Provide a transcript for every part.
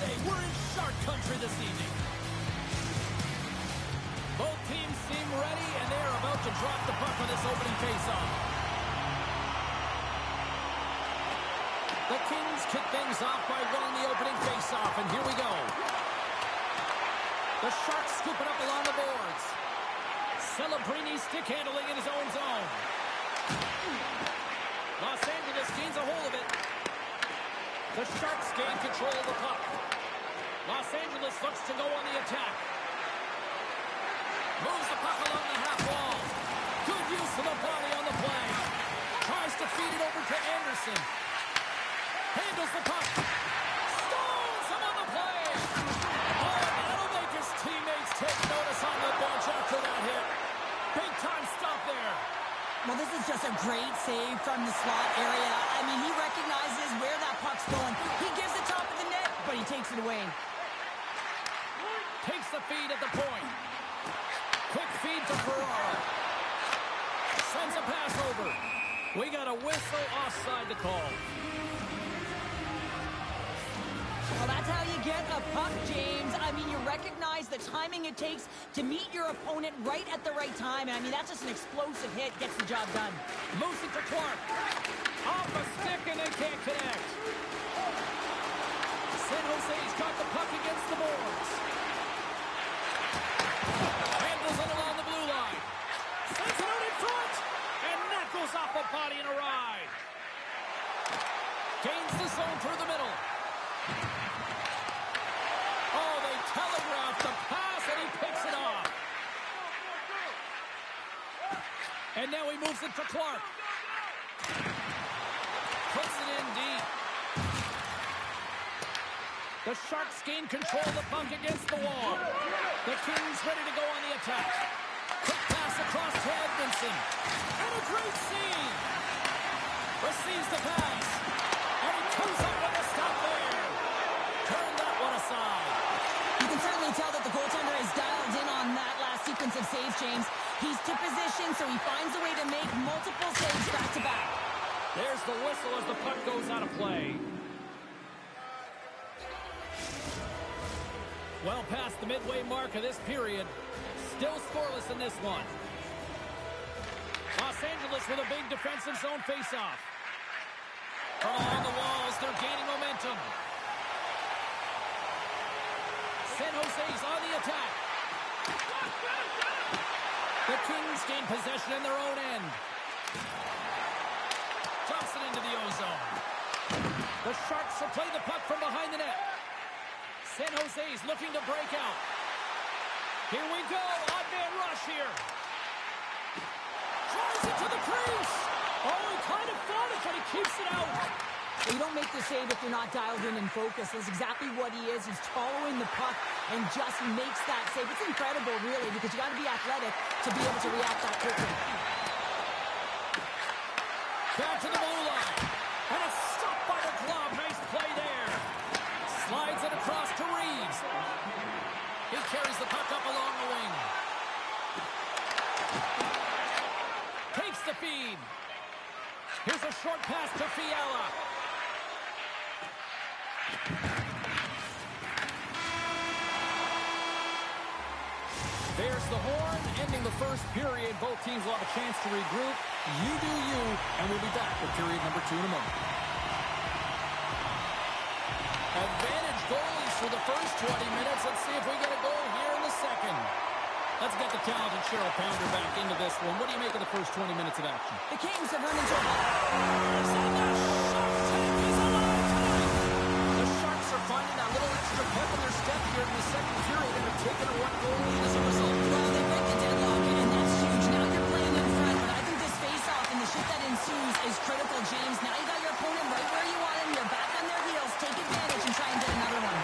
say we're in shark country this evening. Both teams seem ready, and they are about to drop the puck on this opening faceoff. The Kings kick things off by winning the opening faceoff, and here we go. The Sharks scoop it up along the boards. Celebrini stick handling in his own zone. Los Angeles gains a hold of it. The Sharks gain control of the puck. Los Angeles looks to go on the attack. Moves the puck along the half wall. Good use of the body on the play. Tries to feed it over to Anderson. Handles the puck. Stones him on the play. Oh, that'll make his teammates take notice on the bench after that hit. Big time stop there. Well, this is just a great save from the slot area. I mean, he recognizes where that puck's going. He gives it top of the net, but he takes it away. Takes the feed at the point. Quick feed to Ferraro. Sends a pass over. We got a whistle offside to call. Well, that's how you get a puck, James. I mean, you recognize the timing it takes to meet your opponent right at the right time. And I mean, that's just an explosive hit. Gets the job done. Moves it to Clark. Off a stick and they can't connect. San Jose's got the puck against the boards. Handles it along the blue line. Sends it out in front. And that goes off a body and a ride. Gains the zone through the middle. Oh, they telegraphed the pass, and he picks it off. And now he moves it to Clark. Puts it in deep. The Sharks gain control of the puck against the wall. The Kings ready to go on the attack. Quick pass across to Edmondson. And a great scene. Receives the pass. And he comes up with a stop there. Turn that one aside. You can certainly tell that the goaltender is dialed in on that last sequence of saves, James. He's to position, so he finds a way to make multiple saves back-to-back. There's the whistle as the puck goes out of play. Well past the midway mark of this period. Still scoreless in this one. Los Angeles with a big defensive zone face-off. Along the walls, they're gaining momentum. San Jose's on the attack. The Kings gain possession in their own end. Drops it into the ozone. The Sharks will play the puck from behind the net. San Jose's looking to break out. Here we go. Odd man rush here. Tries it to the crease. Oh, he kind of fought it, but he keeps it out. You don't make the save if you're not dialed in and focused. That's exactly what he is. He's following the puck and just makes that save. It's incredible, really, because you got to be athletic to be able to react that quickly. Back to the blue line. And it's stopped by the glove. Nice play there. Slides it across to Reeves. He carries the puck up along the wing. Takes the feed. Here's a short pass to Fiala. There's the horn, ending the first period. Both teams will have a chance to regroup. You do you, and we'll be back with period number 2 in a moment. Advantage goalies for the first 20 minutes. Let's see if we get a goal here in the second. Let's get the talented Cheryl Pounder back into this one. What do you make of the first 20 minutes of action? The Kings have run into a... The Sharks are finding that little extra pep in their step here in the second period and are taking a one-goal lead as a result. Well, they break the deadlock, and that's huge. Now you're playing in front, but I think this face-off and the shit that ensues is critical, James. Now you got your opponent right where you want him. You're back on their heels. Take advantage and try and get another one.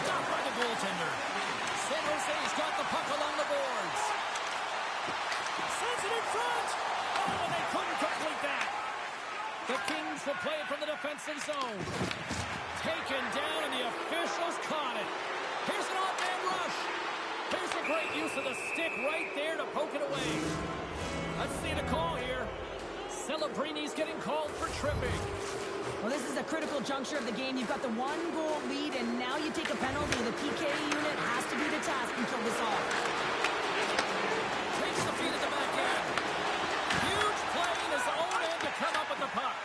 Stopped by the goaltender. San Jose's got the puck along the boards. Sends it in front. Oh, and they couldn't complete that. The Kings will play it from the defensive zone. Taken down, and the officials caught it. Here's an odd-man rush. Here's a great use of the stick right there to poke it away. Let's see the call here. Celebrini's getting called for tripping. Well, this is a critical juncture. juncture of the game. You've got the 1-goal lead, and now you take a penalty. The PK unit has to be the task and kill this off. Takes the feed at the back end. Huge play in his own end to come up with the puck.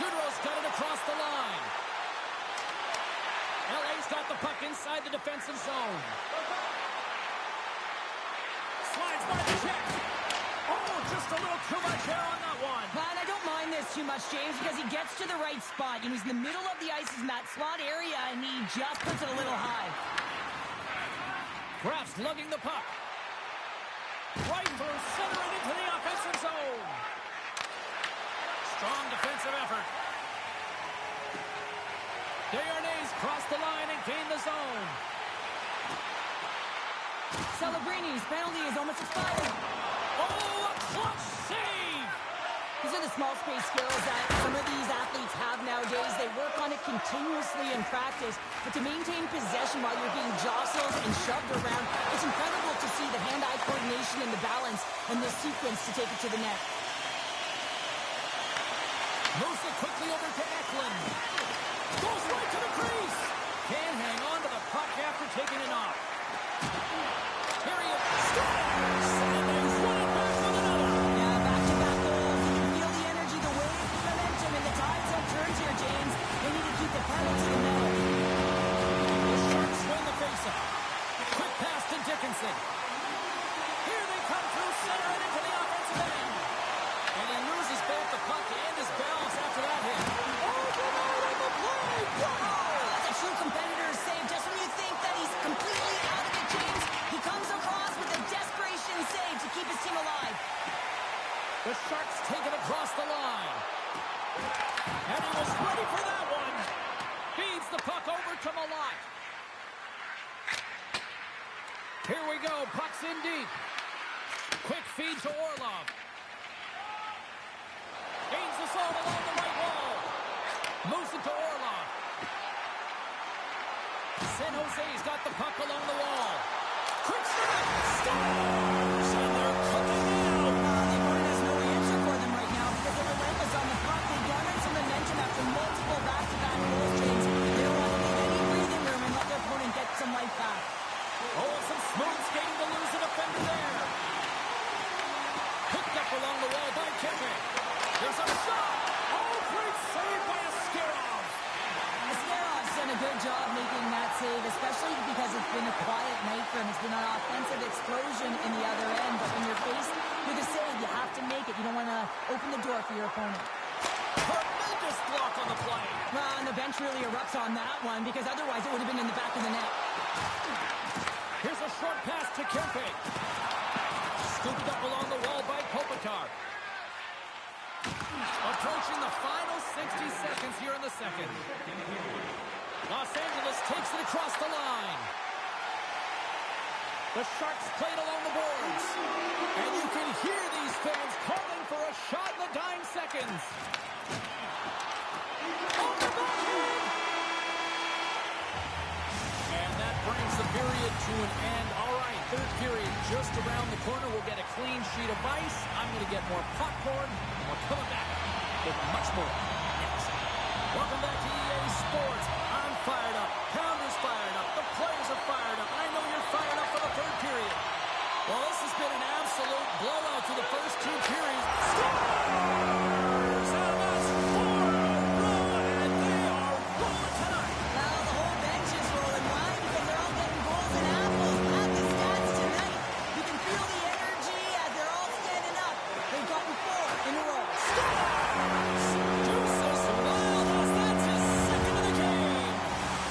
Goodrow's got it across the line. LA's got the puck inside the defensive zone. Slides by the check. Oh, just a little too much air on that one. Man, I don't mind this too much, James, because he gets to the right spot. You know, he's in the middle of the ice, he's in that slot area, and he just puts it a little high. Graf's lugging the puck. Right through center and into the offensive zone. Strong defensive effort. Desharnais crossed the line and gained the zone. Celebrini's penalty is almost expired. Oh, a clutch save! These are the small space skills that some of these athletes have nowadays. They work on it continuously in practice, but to maintain possession while you're being jostled and shoved around, it's incredible to see the hand-eye coordination and the balance in this sequence to take it to the net. Moves it quickly over to Eklund. Goes right to the crease. Can't hang on to the puck after taking it off. Here he is. Scores! And they win it back with another. Yeah, back-to-back goals. You can feel the energy, the wave, the momentum, and the tides have turned here, James. They need to keep the pedal to the metal. The Sharks win the faceoff. Quick pass to Dickinson. Here they come through center and into the offensive end. And he loses both the puck and his balance after that hit. Overload on the play. Wow! That's a true competitor's save. Just when you think that he's completely out of it, James, he comes across with a desperation save to keep his team alive. The Sharks take it across the line. And he was ready for that one. Feeds the puck over to Malott. Here we go. Puck's in deep. Quick feed to Orlov. Gains the zone along the right wall. Moves it to Orlov. San Jose's got the puck along the wall. Quick strike. Scores! And they're cooking now. The opponent has no answer for them right now because they're relentless on the puck. They garnered some momentum after multiple back-to-back goals, James. They don't want to leave any breathing room and let their opponent get some life back. Oh, some smooth skating to lose a defender there. Picked up along the wall by Kempe. There's a shot. Oh, great save by Askarov. Askarov's done a good job making that save, especially because it's been a quiet night for him. It's been an offensive explosion in the other end, but when you're faced with a save, you have to make it. You don't want to open the door for your opponent. Tremendous block on the play. Well, and the bench really erupts on that one because otherwise it would have been in the back of the net. Here's a short pass to Kempe. Scooped up along the wall by Kopitar. Approaching the final 60 seconds here in the second. Los Angeles takes it across the line. The Sharks played along the boards. And you can hear these fans calling for a shot in the dying seconds. On the backhand! And that brings the period to an end. All right, third period just around the corner. We'll get a clean sheet of ice. I'm going to get more popcorn. And we're coming back with much more next. Welcome back to EA Sports. I'm fired up. Pounder's fired up. The players are fired up. I know you're fired up for the third period. Well, this has been an absolute blowout to the first two periods. Scores! And that's 4 in a row, and they are rolling tonight. Well, the whole bench is rolling. Why? Because they're all getting goals and apples. At the stats tonight, you can feel the energy as they're all standing up. They've gotten 4 in a row. Scores! Deuces Wild, that's his second of the game.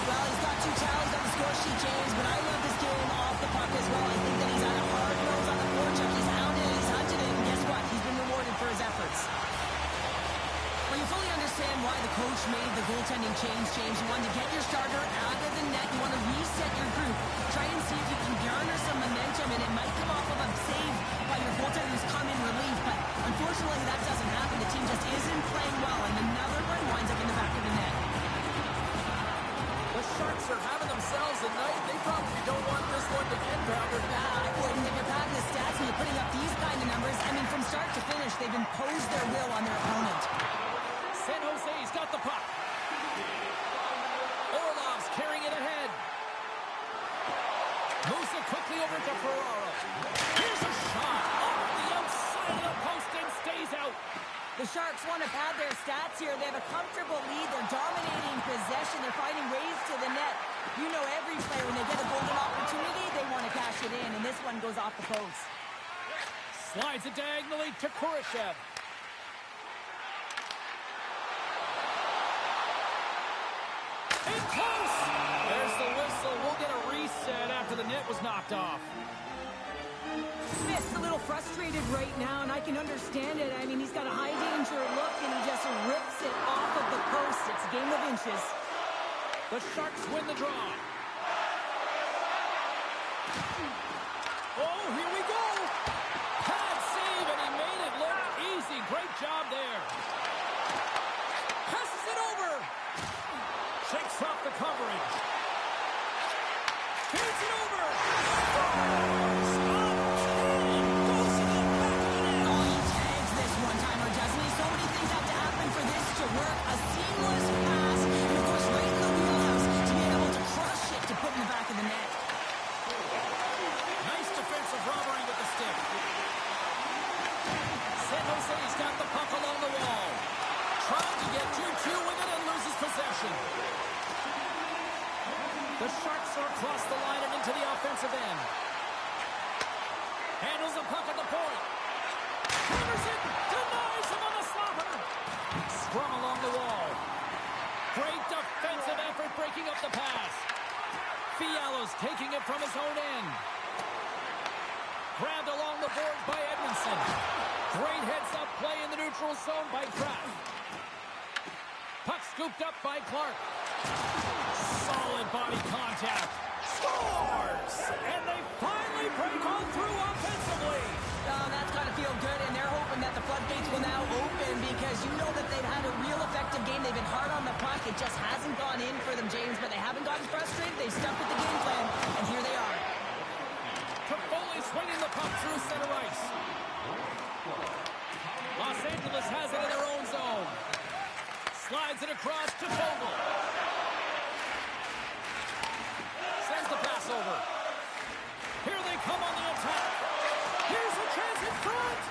Well, he's got 2 tallies on the score sheet, James, but I love this game off the puck as well. I think that he's had a hard nose on the forecheck. He's hounded it, he's hunted it, and guess what? He's been rewarded for his efforts. Well, you fully understand why the coach made the goaltending change, James. You wanted to get your starter out of the net. You want to reset your group. Try and see if you can garner some momentum, and it might come off of a save by your goaltender who's come in relief, but unfortunately that doesn't happen. The team just isn't playing well, and another one winds up in the back of the net. The Sharks are having themselves a night. They probably don't want this one to end, Pounder. I wouldn't. If you're padding the stats and you're putting up these kind of numbers, I mean, from start to finish, they've imposed their will on their opponent. San Jose's got the puck. here. They have a comfortable lead. They're dominating possession. They're finding ways to the net. You know every player, when they get a golden opportunity, they want to cash it in, and this one goes off the post. Slides it diagonally to Kurashev. In close! There's the whistle. We'll get a reset after the net was knocked off. Smith's a little frustrated right now, and I can understand it. I mean, he's got a high-danger look, and he just rips it off of the post. It's a game of inches. The Sharks win the draw. Oh, here we go! Pad save, and he made it look easy. Great job there. Passes it over. Shakes off the coverage. Feeds it over. Scores! Goes to the back of the net. Oh, he tags this one-timer, doesn't he? So many things have to happen for this to work. A seamless pass, and of course, right in the wheelhouse to be able to crush it to put in the back of the net. Nice defensive robbery with the stick. San Jose's got the puck along the wall. Trying to get 2-2 with it and loses possession. The Sharks are across the line and into the offensive end. Handles the puck at the point. Henderson denies him on the slapper. Scrum along the wall. Great defensive effort breaking up the pass. Fiala's taking it from his own end. Grabbed along the boards by Edmondson. Great heads-up play in the neutral zone by Kraft. Puck scooped up by Clark. Solid body contact. Scores! And they finally break on through offensively. Oh, that's got to feel good, and they're hoping that the floodgates will now open because you know that they've had a real effective game. They've been hard on the puck. It just hasn't gone in for them, James, but they haven't gotten frustrated. They've stuck with the game plan, and here they are. Toffoli swinging the puck through center ice. Los Angeles has it in their own zone. Slides it across to Vogel. Sends the pass over. Here they come on the attack. Here's a chance in front.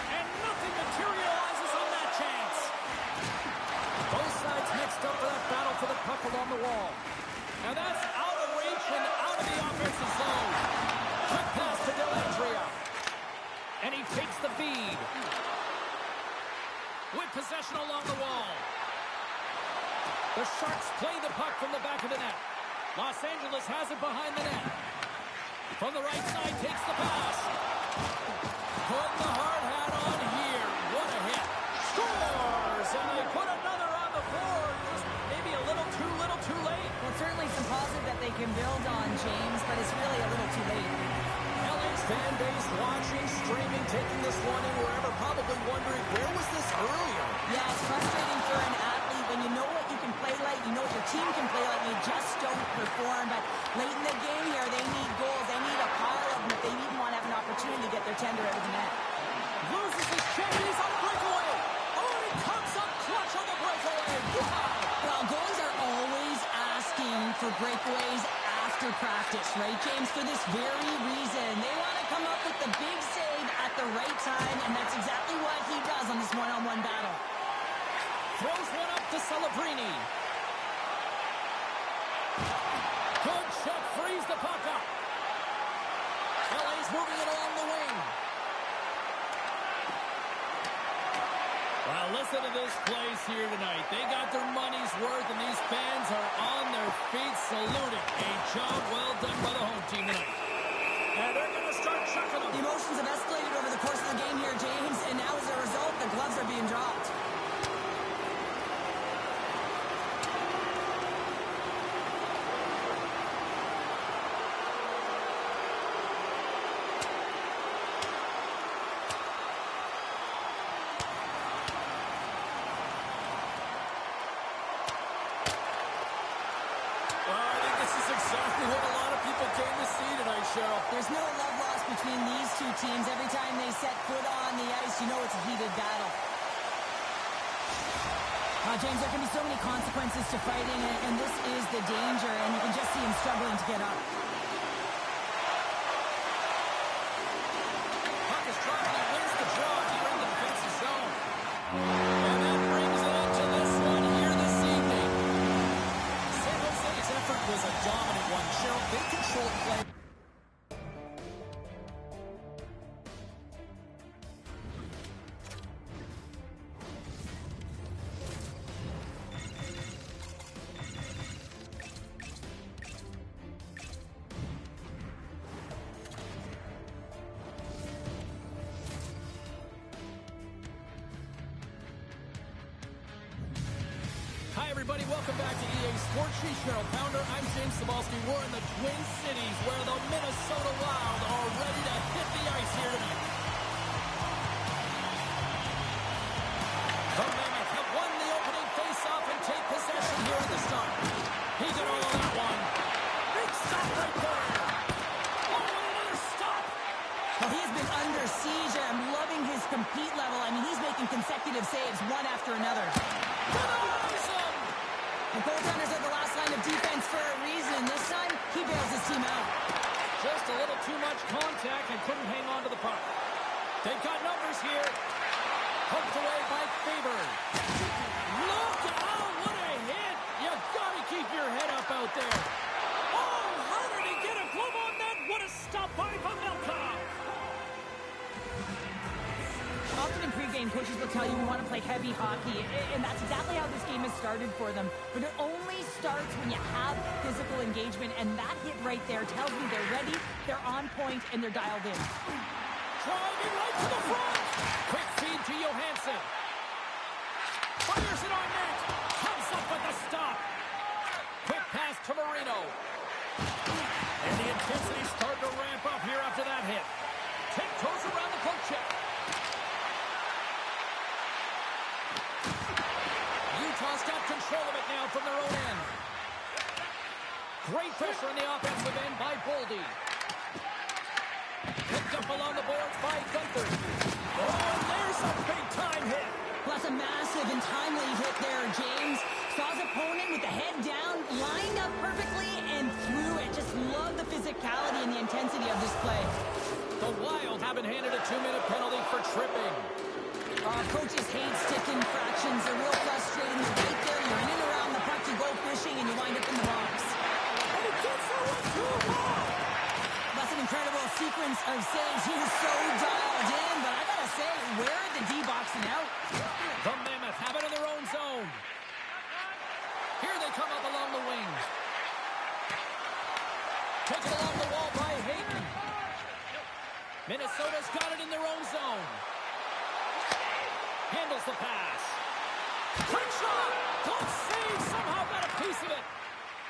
And nothing materializes on that chance. Both sides mixed up for that battle for the puck along the wall. Now that's out of reach and out of the offensive zone. Quick pass to Dellandrea. And he takes the feed. With possession along the wall. The Sharks play the puck from the back of the net. Los Angeles has it behind the net. From the right side, takes the pass. Putting the hard hat on here. What a hit. Scores! And they put another on the board. Just maybe a little too late. Well, certainly some positive that they can build on, James, but it's really a little too late. LA's fan base watching, streaming, taking this one in wherever, probably wondering, where was this earlier? Yeah, it's frustrating for an athlete when you know what you can play like, you know what your team can play like, you just don't perform. But late in the game here, they need goals. They need a pile of them if they even want to have an opportunity to get their tender out of the net. Loses his chance. He's on the breakaway. Oh, and he comes up clutch on the breakaway. Wow. Well, goalies are always asking for breakaways after practice, right, James? For this very reason. They want to come up with the big save at the right time, and that's exactly what he does on this one-on-one battle. Throws one up to Celebrini. Good check, frees the puck up. LA's moving it along the wing. Well, listen to this place here tonight. They got their money's worth, and these fans are on their feet saluting. A job well done by the home team tonight. And they're going to start chucking them. The emotions have escalated over the course of the game here, James, and now as a result, the gloves are being dropped. There's no love lost between these two teams. Every time they set foot on the ice, you know it's a heated battle. James, there can be so many consequences to fighting, and this is the danger, and you can just see him struggling to get up. Puck is dropped, and he wins the draw here in the defensive zone. was a dominant one. Cheryl, they controlled play. Hi, everybody. Welcome back to EA Sports. She's Cheryl Pounder. I'm James Cebulski. We're in the Twin Cities where the Minnesota Wild are ready to hit the ice here tonight. The Mammoth have won the opening face-off and take possession here at the start. He got all of that one. Big stop right there. Oh, and another stop. Well, he has been under siege. I'm loving his compete level. I mean, he's making consecutive saves one after another. The goaltenders are the last line of defense for a reason. This time, he bails his team out. Just a little too much contact and couldn't hang on to the puck. They've got numbers here. Poked away by Faber. Look out, what a hit. You got to keep your head up out there. Oh, how did he get a glove on that? What a stop by Pavelka. Often in pregame, coaches will tell you we want to play heavy hockey, and that's exactly how this game has started for them. But it only starts when you have physical engagement, and that hit right there tells me they're ready, they're on point, and they're dialed in. Driving right to the front. Quick feed to Johansson. Fires it on net. Comes up with the stop. Quick pass to Marino. And the intensity's starting to ramp up here after that hit. Tiptoes around the poke check. Utah's got control of it now from their own end. Great pressure on the offensive end by Boldy. Picked up along the boards by Gunther. Oh, and there's a big-time hit. Well, that's a massive and timely hit there, James. Saw his opponent with the head down, lined up perfectly, and threw it. Just love the physicality and the intensity of this play. The Wild have been handed a 2-minute penalty for tripping. Coaches hate stick infractions. They're real frustrating. You're right there. You're in and around the puck. You go fishing, and you wind up in the box. And it gets that one too long. That's an incredible sequence of saves. He was so dialed in, but I gotta say, where are the D-boxing out? The Mammoth have it in their own zone. Here they come up along the wing. Taken along the wall by Hayden. Minnesota's got it in their own zone. Handles the pass. Quick shot. Close save. Somehow got a piece of it.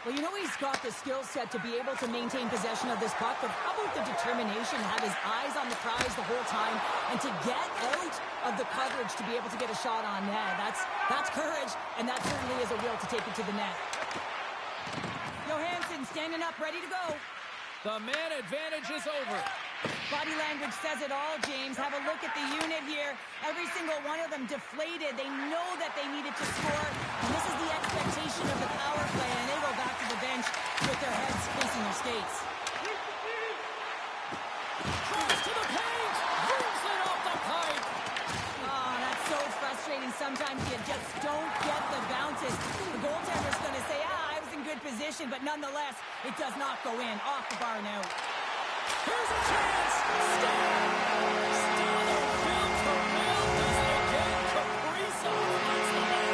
Well, you know he's got the skill set to be able to maintain possession of this puck, but how about the determination to have his eyes on the prize the whole time and to get out of the coverage to be able to get a shot on net? That's courage, and that certainly is a will to take it to the net. Johansson standing up, ready to go. The man advantage is over. Body language says it all, James. Have a look at the unit here. Every single one of them deflated. They know that they needed to score. And this is the expectation of the power play. And they go back to the bench with their heads facing their skates. Cross to the paint. Moves it off the pipe. Oh, that's so frustrating. Sometimes you just don't get the bounces. The goaltender's going to say, I was in good position. But nonetheless, it does not go in. Off the bar now. Here's a chance. Stellar field to Mill. Does it again. Kaprizov finds the net.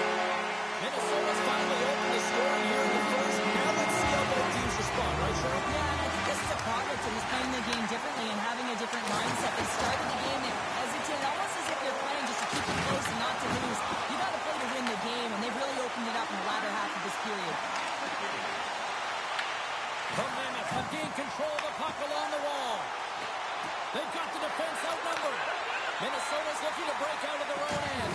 Minnesota's finally opened the scoring here in the first. Now let's see how both teams respond, right, Cheryl? Yeah, and I think this is a progress in just playing the game differently and having a different mindset. They started the game hesitant, almost as if they're playing just to keep it close and not to lose. You got to play to win the game, and they've really opened it up in the latter half of this period. The Mammoth have gained control of the puck along the wall. They've got the defense outnumbered. Minnesota's looking to break out of their own end.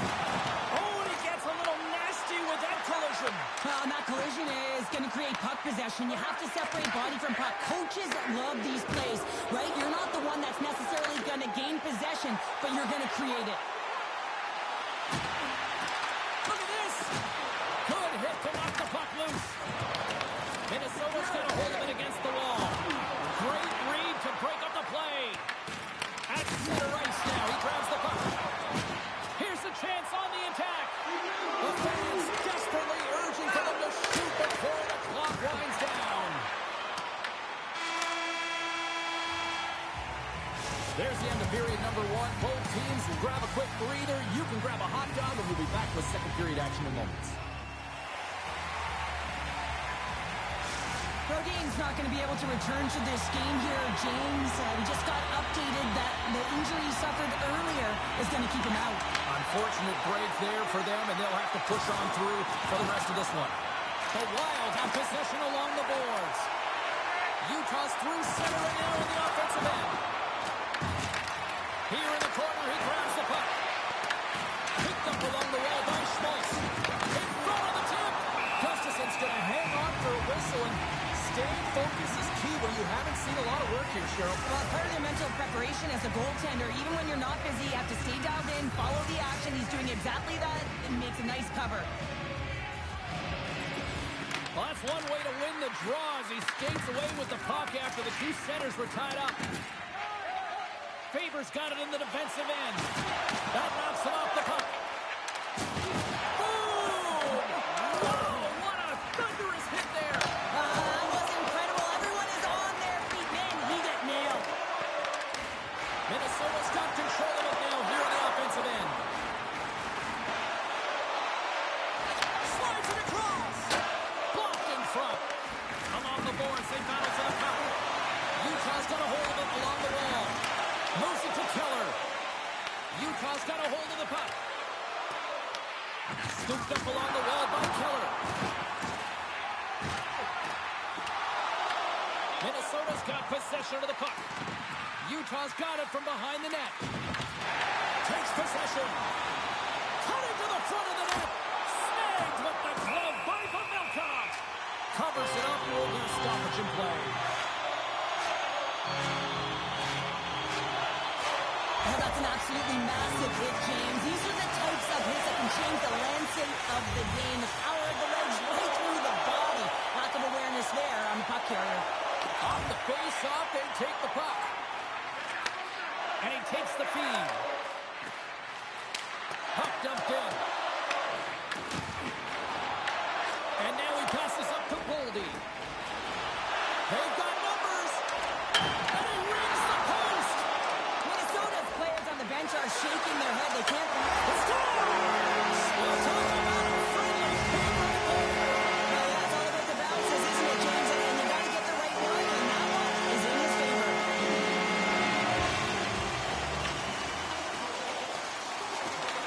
Oh, and he gets a little nasty with that collision. Well, and that collision is going to create puck possession. You have to separate body from puck. Coaches love these plays, right? You're not the one that's necessarily going to gain possession, but you're going to create it. Look at this. Good hit to knock the puck loose. Minnesota's going to hold him against the wall. Great read to break up the play. At center ice now. He grabs the puck. Here's the chance on the attack. The fans desperately urging for them to shoot before the clock winds down. period number one. Both teams will grab a quick breather. You can grab a hot dog, and we'll be back with second period action in moments. Brodeen's not going to be able to return to this game here, James. We just got updated that the injury he suffered earlier is going to keep him out. Unfortunate break there for them, and they'll have to push on through for the rest of this one. The Wild have possession along the boards. Utah's through center and now in the offensive end. Here in the corner, he grabs the puck. Picked up along the wall by Schmaltz. In front of the tip. Gustafson's going to hang on for a whistle, and staying focused is key when you haven't seen a lot of work here, Cheryl. Well, part of the mental preparation as a goaltender, even when you're not busy, you have to stay dialed in, follow the action. He's doing exactly that and makes a nice cover. Well, that's one way to win the draw as he skates away with the puck after the two centers were tied up. Faber's got it in the defensive end. That knocks him off the puck. Boom! Whoa, what a thunderous hit there. That was incredible. Everyone is on their feet. Man, he got nailed. Minnesota's got control of it now here in the offensive end. Slides it across. Blocked in front. Along the boards, they battle for the puck. Utah's got a hold of it along the wall. Moves it to Keller. Utah's got a hold of the puck. Scooped up along the wall by Keller. Minnesota's got possession of the puck. Utah's got it from behind the net. Takes possession. Cutting to the front of the net. Snagged with the glove by Vejmelka. Covers it up. We'll get a stoppage in play. Oh, that's an absolutely massive hit, James. These are the types of hits that can change the landscape of the game. The power of the legs right through the body. Lack of awareness there on the puck carrier. On the face-off, they take the puck. And he takes the feed. Puck dumped in. And now he passes up to Boldy. They've got numbers. And he rings the post. Minnesota's players on the bench are shaking their head. They can't believe It's scores! We'll talk about a friendly favorite goal. well, that's all about the bounces, isn't it, James? And you got to get the right one, and that one is in his favor.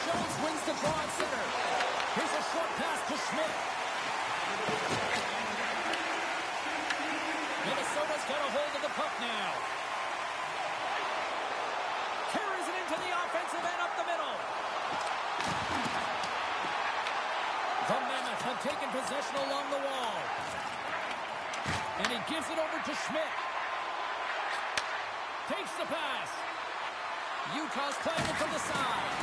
Jones wins the draw at center. Here's a short pass to Schmidt. Minnesota's got a hold of the puck now. Carries it into the offensive end up the middle. The Mammoth have taken possession along the wall. And he gives it over to Schmidt. Takes the pass. Utah's playing it from the side.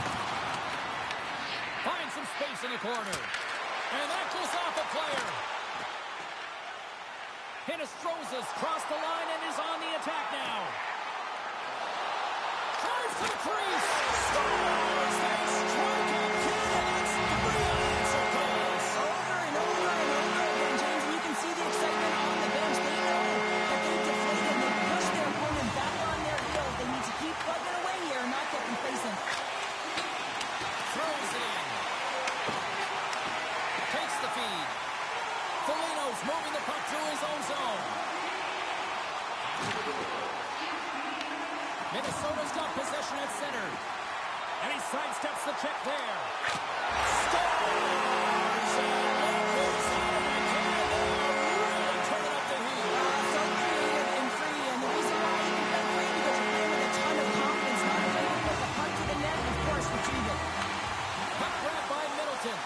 Finds some space in the corner. And that goes off a player. Hinostroza's crossed the line and is on the attack now. Drives to the crease. Scores! They strike it. It's 3 unanswered goals. Over and over and over again, James, and you can see the excitement on the bench. They know that they've deflated. They push their opponent back on their heels. They need to keep plugging away here and not get complacent. Throws it in. Takes the feed. Foligno's moving the puck through his own zone. Minnesota's got possession at center. And he sidesteps the check there. Scores! And moves out of the can. They are really turning up the heat. So creative and free, and the reason why you can play free because you're playing with a ton of confidence, not afraid to put the puck to the net and, of course, retrieve it. Puck grab by Middleton.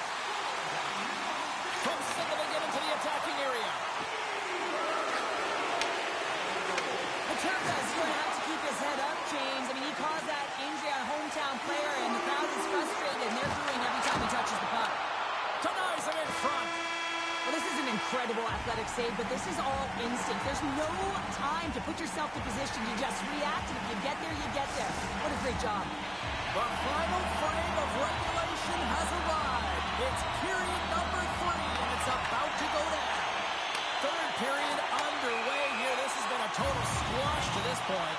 From center they get into the attacking area. Materka's going to have to keep his head up, James. I mean, he caused that injury on a hometown player, and the crowd is frustrated, and they're booing every time he touches the puck. Denies him in front. Well, this is an incredible athletic save, but this is all instinct. There's no time to put yourself in position. You just react, and if you get there, you get there. What a great job. The final frame of regulation has arrived. It's period number 3, and it's about to go down. Third period underway here. This has been a total squash to this point.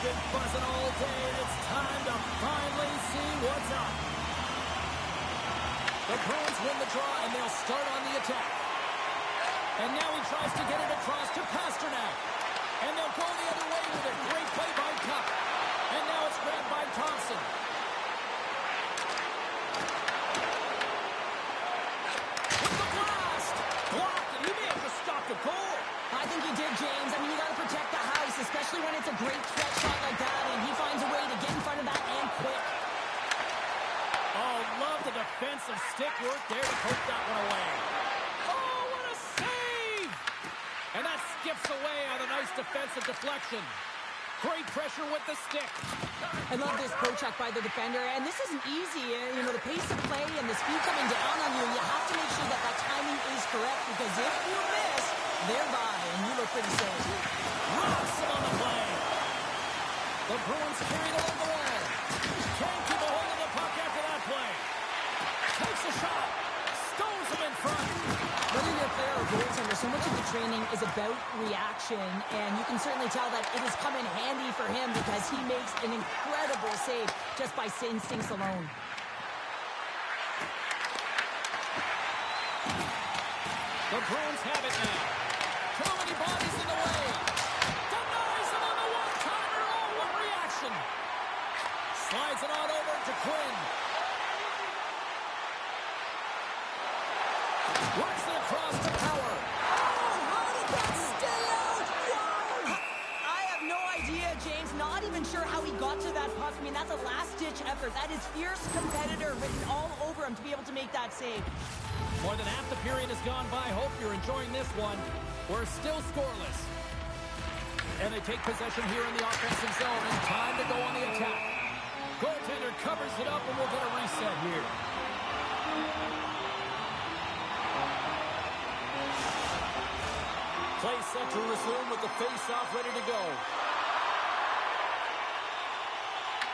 been buzzing all day, and it's time to finally see what's up. The Bruins win the draw, and they'll start on the attack. And now he tries to get it across to Pastrnak. And they'll go the other way with a great play by Cup. And now it's grabbed by Thompson. With the blast! Blocked, and he may have just stopped a goal. I think he did, James. I mean, you got to protect the house, especially when it's a great threat shot like that, and he finds a way to get in front of that and quick. Oh, love the defensive stick work there to poke that one away. Oh, what a save! And that skips away on a nice defensive deflection. Great pressure with the stick. I love this poke by the defender, and this isn't easy. You know, the pace of play and the speed coming down on you, you have to make sure that that timing is correct, because if you miss, they're by, and you look pretty safe. Rocks him on the play. The Bruins carry it along the wall. Can't keep a hold of the puck after that play. Takes a shot. Stones him in front. Whether you're a player or goaltender, so much of the training is about reaction, and you can certainly tell that it has come in handy for him because he makes an incredible save just by instincts alone. The Bruins have it now. Too many bodies in the way. Denies him on the one-timer. Oh, what reaction. Slides it on over to Quinn. Works it across to Power. Oh, how did that stay out? Wow! I have no idea, James. Not even sure how he got to that puck. I mean, that's a last-ditch effort. That is fierce competitor written all over him to be able to make that save. More than half the period has gone by. Hope you're enjoying this one. We're still scoreless. And they take possession here in the offensive zone. And time to go on the attack. Goaltender covers it up, and we'll get a reset here. Play set to resume with the face-off ready to go.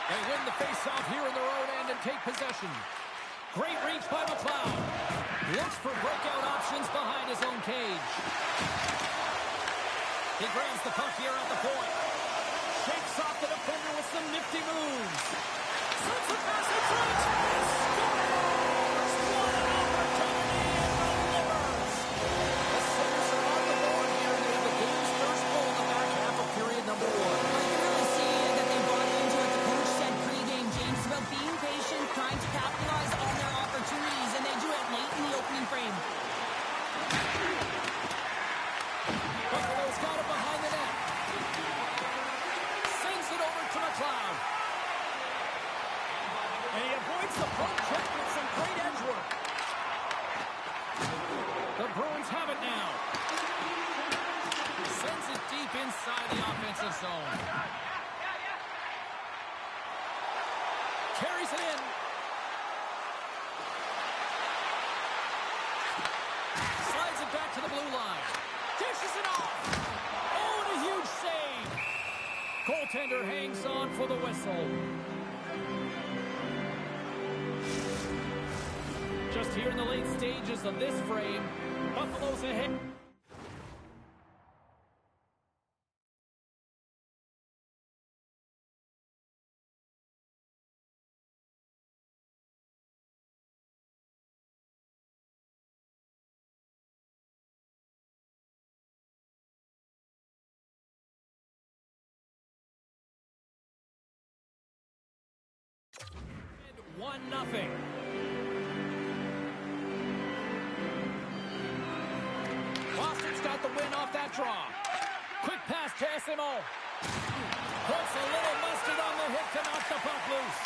They win the face-off here in their own end and take possession. Great reach by McLeod. Looks for breakout options behind his own cage. He grabs the puck here at the point. Shakes off the defender with some nifty moves. Sends it past the front. Scores! What an opportunity and delivers! The Sabres are on the board here, and they have the game's first goal in the back half of period number 1. Well, you can really see that they bought into what the coach said pregame, James, about being patient, trying to capitalize on their opportunities, and they do it late in the opening frame. Buffalo's got it behind the net. Sends it over to McLeod. And he avoids the poke check with some great edge work. The Bruins have it now. Sends it deep inside the offensive zone. Carries it in. Slides it back to the blue line. Dishes it off. Oh, and a huge save. Goaltender hangs on for the whistle. Just here in the late stages of this frame, Buffalo's ahead. One nothing. Boston's got the win off that draw. Quick pass to SMO. Puts a little mustard on the hit to knock the puck loose.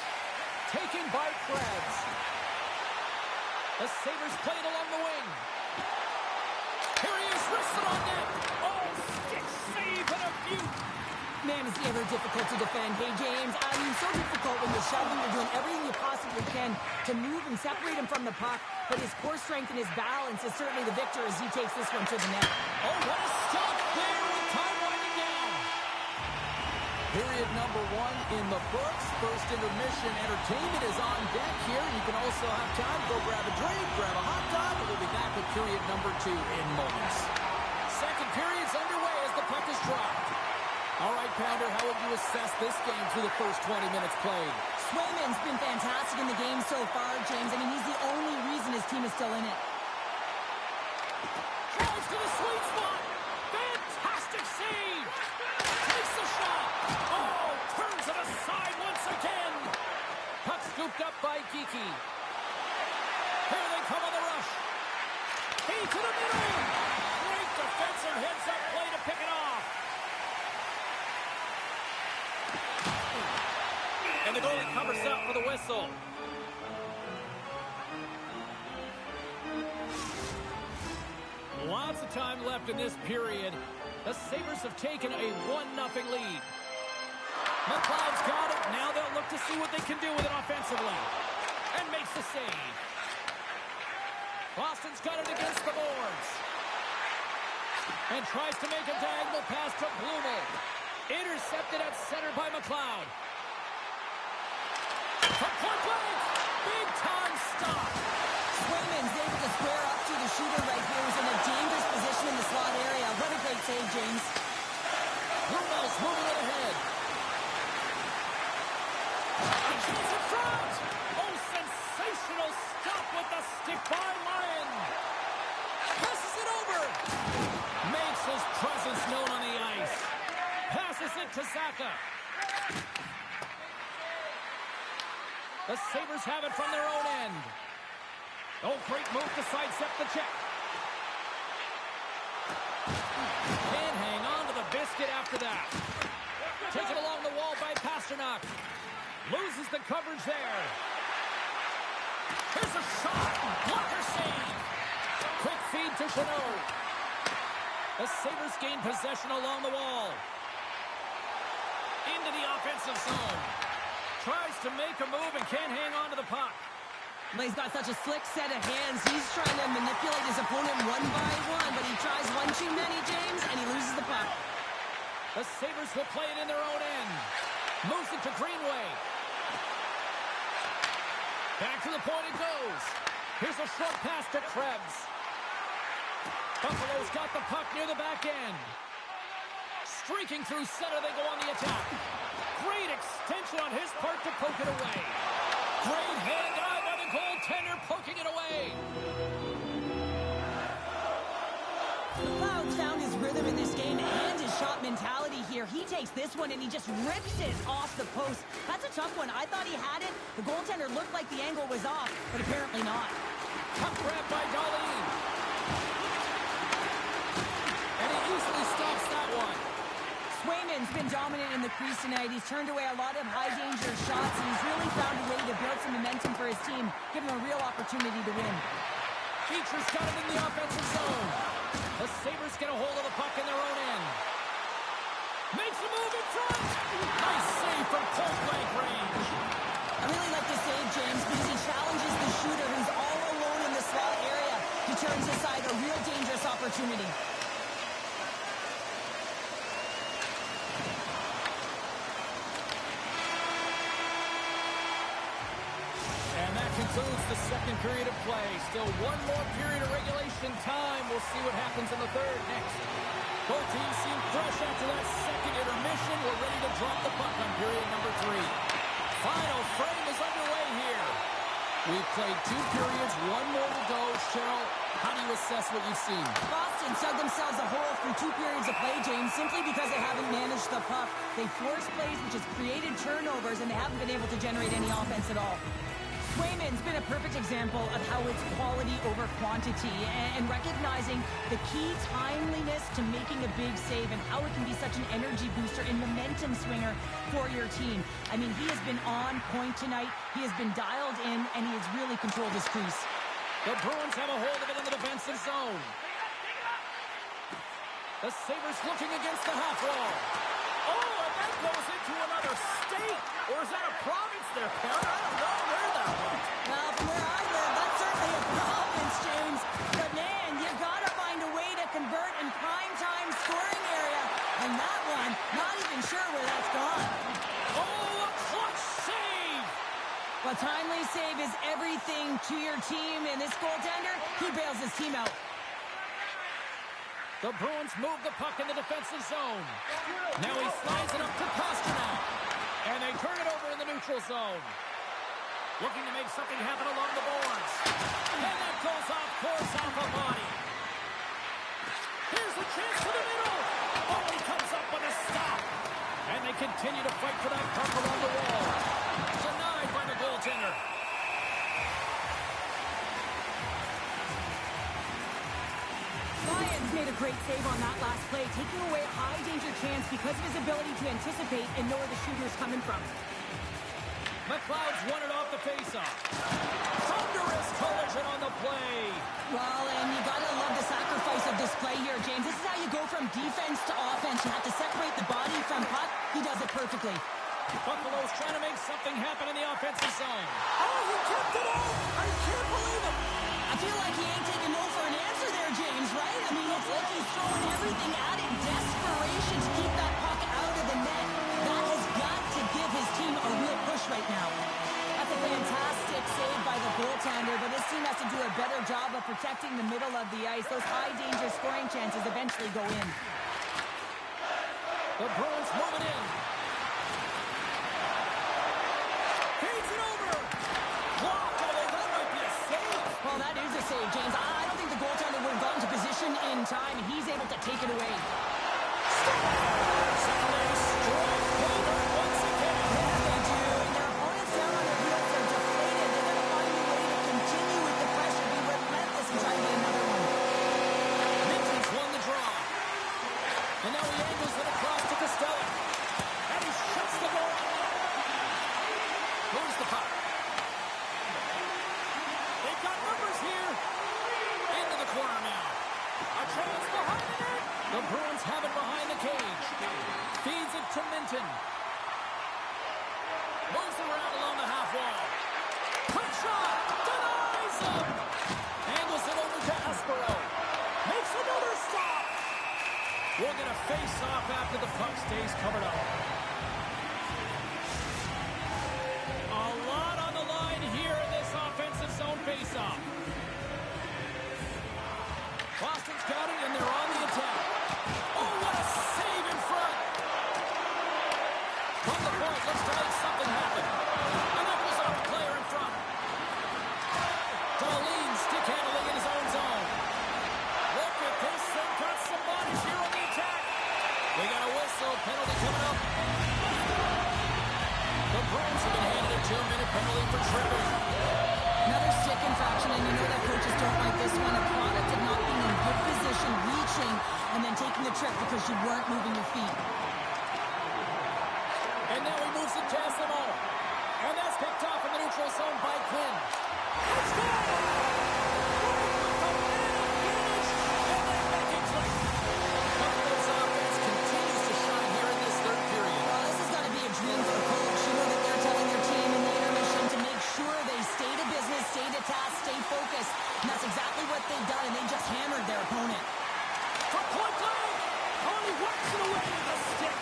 Taken by Krebs. The Sabres play it along the wing. Here he is, wristed on net. Oh, stick save and a beaut. Man, is he ever difficult to defend. Hey, James, I mean, so difficult when you're shoving, you're doing everything you possibly can to move and separate him from the puck, but his core strength and his balance is certainly the victor as he takes this one to the net. Oh, what a stop there with time winding down. Period number 1 in the books. First intermission entertainment is on deck here. You can also have time to go grab a drink, grab a hot dog, and we'll be back with period number 2 in moments. Second period's underway as the puck is dropped. All right, Pounder, how would you assess this game through the first 20 minutes played? Swayman's been fantastic in the game so far, James. I mean, he's the only reason his team is still in it. Drives to the sweet spot. Fantastic save. Takes the shot. Oh, turns it aside once again. Puck scooped up by Geekie. Here they come on the rush. He to the middle. Great defensive heads-up play to pick it off. And the goalie covers up for the whistle. Lots of time left in this period. The Sabres have taken a 1-0 lead. McLeod's got it. Now they'll look to see what they can do with it offensively. And makes the save. Boston's got it against the boards. And tries to make a diagonal pass to Blumel. Intercepted at center by McLeod. From point blank. Big time stop. Swayman's able to square up to the shooter right here, who's in a dangerous position in the slot area. What a great save, James. Brumel's moving it ahead. A chance in front. Oh, sensational stop with the stick by Lyon. Passes it over. Makes his presence known on the ice. Passes it to Zacha. The Sabres have it from their own end. Oh, great move to sidestep the check. Can't hang on to the biscuit after that. Taken along the wall by Pasternak. Loses the coverage there. Here's a shot. Blocker save. Quick feed to Chanot. The Sabres gain possession along the wall. Into the offensive zone. Tries to make a move and can't hang on to the puck. But he's got such a slick set of hands. He's trying to manipulate his opponent one by one, but he tries one too many, James, and he loses the puck. The Sabres will play it in their own end. Moves it to Greenway. Back to the point it goes. Here's a short pass to Krebs. Buffalo's got the puck near the back end. Streaking through center, they go on the attack. Great extension on his part to poke it away. Great hand eye by the goaltender, poking it away. McLeod's found his rhythm in this game and his shot mentality here. He takes this one and he just rips it off the post. That's a tough one. I thought he had it. The goaltender looked like the angle was off, but apparently not. Puck grab by Dahlin. And he easily stops that one. Swayman's been dominant in the crease tonight. He's turned away a lot of high-danger shots, and he's really found a way to build some momentum for his team, give him a real opportunity to win. Beecher's got it in the offensive zone. The Sabres get a hold of the puck in their own end. Makes a move in front. Nice save from point-blank range. I really like this save, James, because he challenges the shooter who's all alone in the slot area. He turns aside a real dangerous opportunity. Concludes the second period of play. Still one more period of regulation time. We'll see what happens in the third next. Both teams seem fresh after that second intermission. We're ready to drop the puck on period number 3. Final frame is underway here. We've played 2 periods, 1 more to go. Cheryl, how do you assess what you've seen? Boston dug themselves a hole through 2 periods of play, James, simply because they haven't managed the puck. They forced plays, which has created turnovers, and they haven't been able to generate any offense at all. Swayman's been a perfect example of how it's quality over quantity and recognizing the key timeliness to making a big save and how it can be such an energy booster and momentum swinger for your team. I mean, he has been on point tonight. He has been dialed in, and he has really controlled his crease. The Bruins have a hold of it in the defensive zone. The Sabres looking against the half wall. Oh, and that goes into another state. Or is that a province there, Perry? I don't know where that went. Well, from where I live, that's certainly a province, James. But, man, you've got to find a way to convert in prime-time scoring area. And that one, not even sure where that's gone. Oh, a clutch save! Well, timely save is everything to your team. And this goaltender, he bails his team out. The Bruins move the puck in the defensive zone. Now he slides it up to Pastrnak. And they turn it over in the neutral zone. Looking to make something happen along the boards. And that goes off course off a body. Here's the chance to the middle. Oh, he comes up with a stop. And they continue to fight for that puck along the wall. Denied by the goaltender. Lyons made a great save on that last play, taking away a high-danger chance because of his ability to anticipate and know where the shooter's coming from. McLeod's won it off the faceoff. Thunderous collision on the play. Well, and you got to love the sacrifice of this play here, James. This is how you go from defense to offense. You have to separate the body from puck. He does it perfectly. Buffalo's trying to make something happen in the offensive zone. Oh, he kept it out! I can't believe it! I feel like he ain't taking no for an answer there, James, right? I mean, it's like he's throwing everything at it in desperation to keep that puck out of the net. That has got to give his team a real push right now. That's a fantastic save by the goaltender, but his team has to do a better job of protecting the middle of the ice. Those high-danger scoring chances eventually go in. The Bruins move it in. Feeds it over. Blocked. Oh, that might be a save. Well, that is a save, James. I don't think the goaltender would have gotten to position in time, and he's able to take it away. The Bruins have it behind the cage. Feeds it to Minton. Moves around along the half wall. Quick shot. Denies him. Angles it over to Aspero. Makes another stop. We'll get a face-off after the puck stays covered up. A lot on the line here in this offensive zone face-off. Boston's got it, and they're on the attack. Oh, what a save in front. From the point, looks to make something happen. And that was off a player in front. Darlene stick handling in his own zone. Look at this. They've got some bodies here on the attack. We got a whistle. Penalty coming up. The Bruins have been handed a 2-minute penalty for tripping. Another stick infraction, and you know that coaches don't like this one. A product of not being in good position, reaching, and then taking the trick because you weren't moving your feet. And now he moves it past them all. And that's picked off in the neutral zone by Quinn. Buffalo's offense continues to shine here in this third period. Well, this has got to be a dream for the coach. You know that they're telling their team in the intermission to make sure they stay to business, stay to task, stay focused. And that's exactly what they've done, and they just hammered their opponent. From point blank, only works it away with a stick.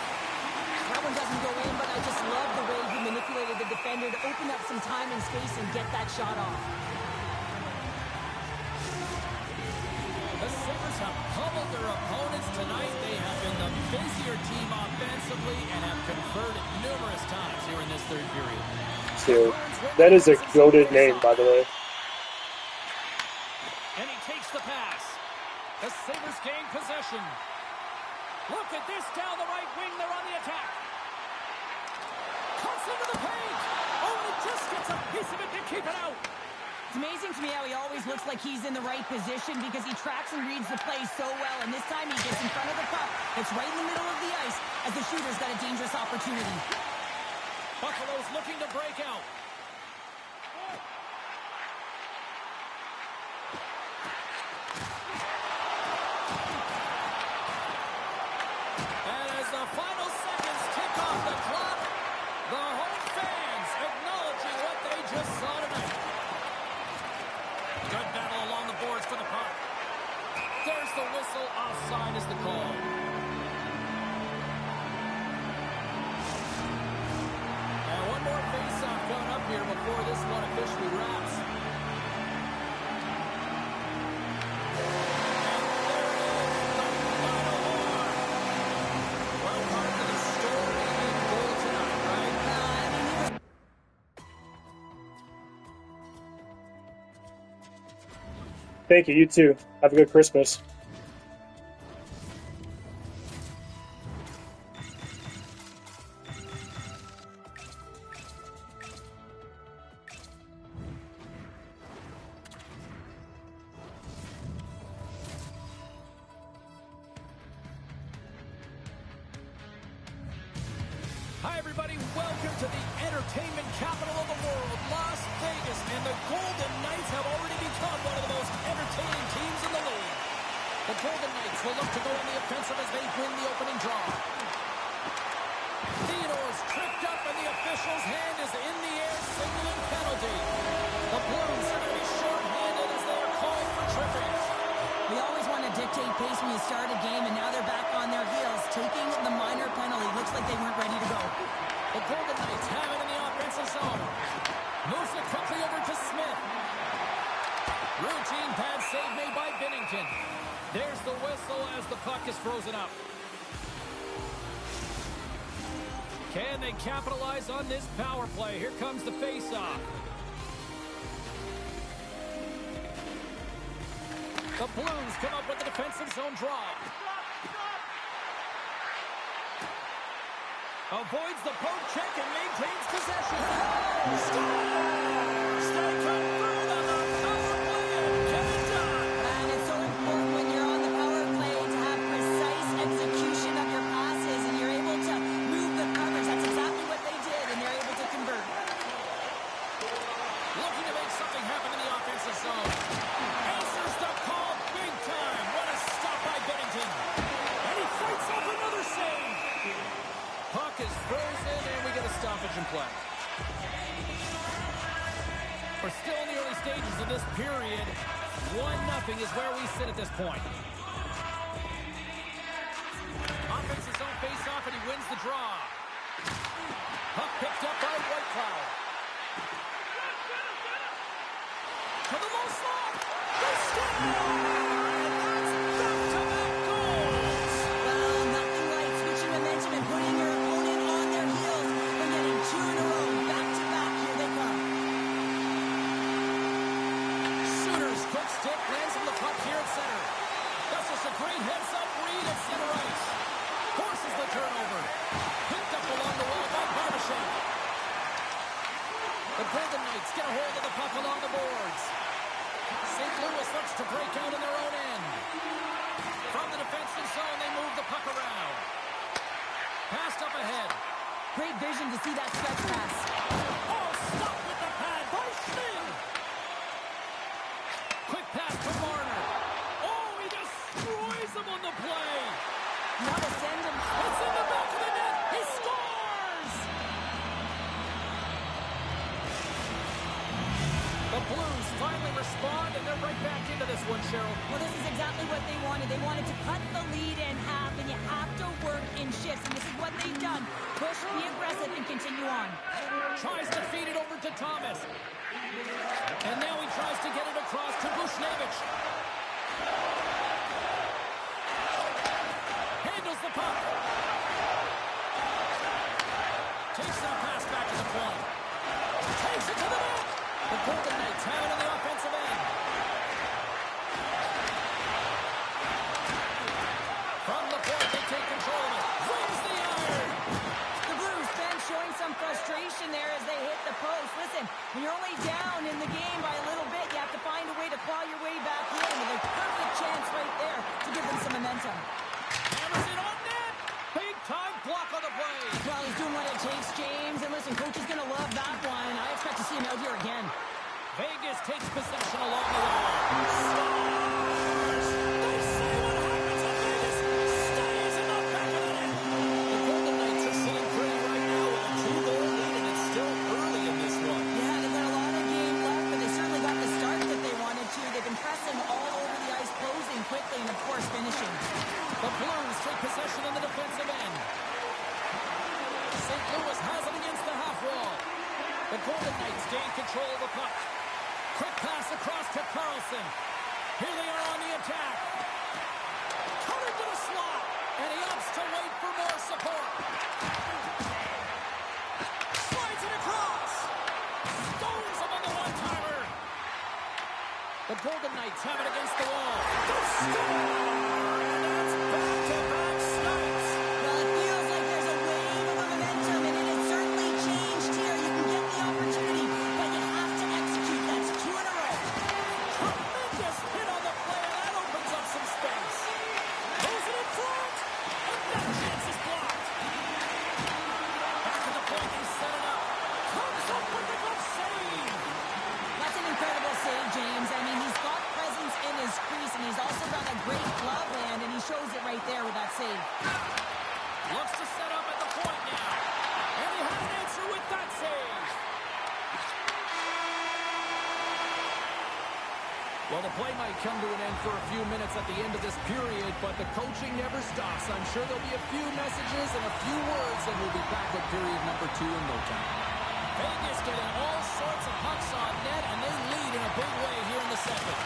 That one doesn't go in, but I just love the way he manipulated the defender to open up some time and space and get that shot off. The Sabres have pummeled their opponents tonight. They have been the busier team offensively and have converted numerous times here in this third period. So, that is a goated name, by the way. And he takes the pass. The Sabres gain possession. Look at this down the right wing. They're on the attack. Cuts into the paint. Oh, and he just gets a piece of it to keep it out. It's amazing to me how he always looks like he's in the right position because he tracks and reads the play so well. And this time he gets in front of the puck. It's right in the middle of the ice as the shooter's got a dangerous opportunity. Buffalo's looking to break out. And as the final seconds tick off the clock, the home fans acknowledging what they just saw tonight. Good battle along the boards for the puck. There's the whistle. Offside is the call. And one more face-off coming up here before this one officially wraps. And there it is, the Thank you. You too. Have a good Christmas. Hi, everybody. Welcome to the entertainment capital of the world, Las Vegas. And the Golden Knights have already become one of the most entertaining teams in the league. The Golden Knights will look to go on the offensive as they win the opening draw. Theodore's tripped up, and the official's hand is in the air, signaling penalty. The Blues are going to be short-handed as they are called for tripping. They always want to dictate pace when you start a game, and now they're back on their heels, taking the minor penalty. Looks like they weren't ready to go. The Golden Knights have it in the offensive zone. Moves it quickly over to Smith. Routine pad save made by Binnington. There's the whistle as the puck is frozen up. Can they capitalize on this power play? Here comes the face-off. The Blues come up with the defensive zone draw. Avoids the poke check and maintains possession. Stay confirmed on the power play and get it done. And it's so important when you're on the power play to have precise execution of your passes, and you're able to move the coverage. That's exactly what they did, and they're able to convert. Looking to make something happen in the offensive zone. Answers the call big time. What a stop by Binnington. And he fights off another save. Puck is frozen, and we get a stoppage in play. We're still in the early stages of this period. 1-0 is where we sit at this point. Offensive zone face-off, and he wins the draw. Puck picked up by Whitecloud. To the low slot. They score! That's back-to-back goals. Well, nothing like switching momentum and putting your opponent on their heels. They're getting two in a row, back-to-back. Here they come. Sooners quick stick lands on the puck here at center. That's just a great heads-up read at center ice. Forces the turnover. Picked up along the wall by Barbashev. The Golden Knights get a hold of the puck along the boards. St. Louis looks to break out in their own end. From the defensive zone, they move the puck around. Passed up ahead. Great vision to see that stretch pass. Oh, stop with the pad by Schmid. Quick pass to Marner. Oh, he destroys him on the play. Now to send him. It's in the back of the net. He scores! The Blues finally respond, and they're right back into this one, Cheryl. Well, this is exactly what they wanted. They wanted to cut the lead in half, and you have to work in shifts, and this is what they've done. Push, be aggressive, and continue on. Tries to feed it over to Thomas. And now he tries to get it across to Buchnevich. Handles the puck. Takes that pass back to the point. Takes it to the net. The Golden Knights have it on the offensive end. From the point, they take control of it. Wins the iron. The Blues bench showing some frustration there as they hit the post. Listen, when you're only down in the game by a little bit, you have to find a way to claw your way back in. And there's a perfect chance right there to give them some momentum. Hammers it on net. Big time block on the play. Well, he's doing what it takes, James. And listen, coach is going to love that one. I expect to see him out here again. Vegas takes possession along the wall. Scores! They say what happens in Vegas stays in the back of the net. The Golden Knights are sitting pretty right now with a 2-goal lead, and it's still early in this one. Yeah, they've got a lot of game left, but they certainly got the start that they wanted to. They've been pressing all over the ice, closing quickly, and of course finishing. The Blues take possession on the defensive end. St. Louis has it against the half wall. The Golden Knights gain control of the puck. Quick pass across to Carlson. Here they are on the attack. Cut into the slot, and he opts to wait for more support. Slides it across. Stones him on the one-timer. The Golden Golden Knights have it against the wall. The score! And that's back-to-back snipes. Well, it feels like there's a wave of momentum, and it has certainly changed here. You can get the opportunity, but you have to execute. That's 2 in a row. Tremendous hit on the play, and that opens up some space. Goes it in front, and that chance is blocked. Back to the point, he set it up. Comes up with the glove save. That's an incredible save, James. I mean, he's got presence in his crease, and he's also got a great glove hand, and he shows it right there with that save. Looks to set up at the point now. And he has an answer with that save. Well, the play might come to an end for a few minutes at the end of this period, but the coaching never stops. I'm sure there'll be a few messages and a few words, and we'll be back with period number 2 in no time. Vegas getting all sorts of pucks on net, and they lead in a big way here in the second.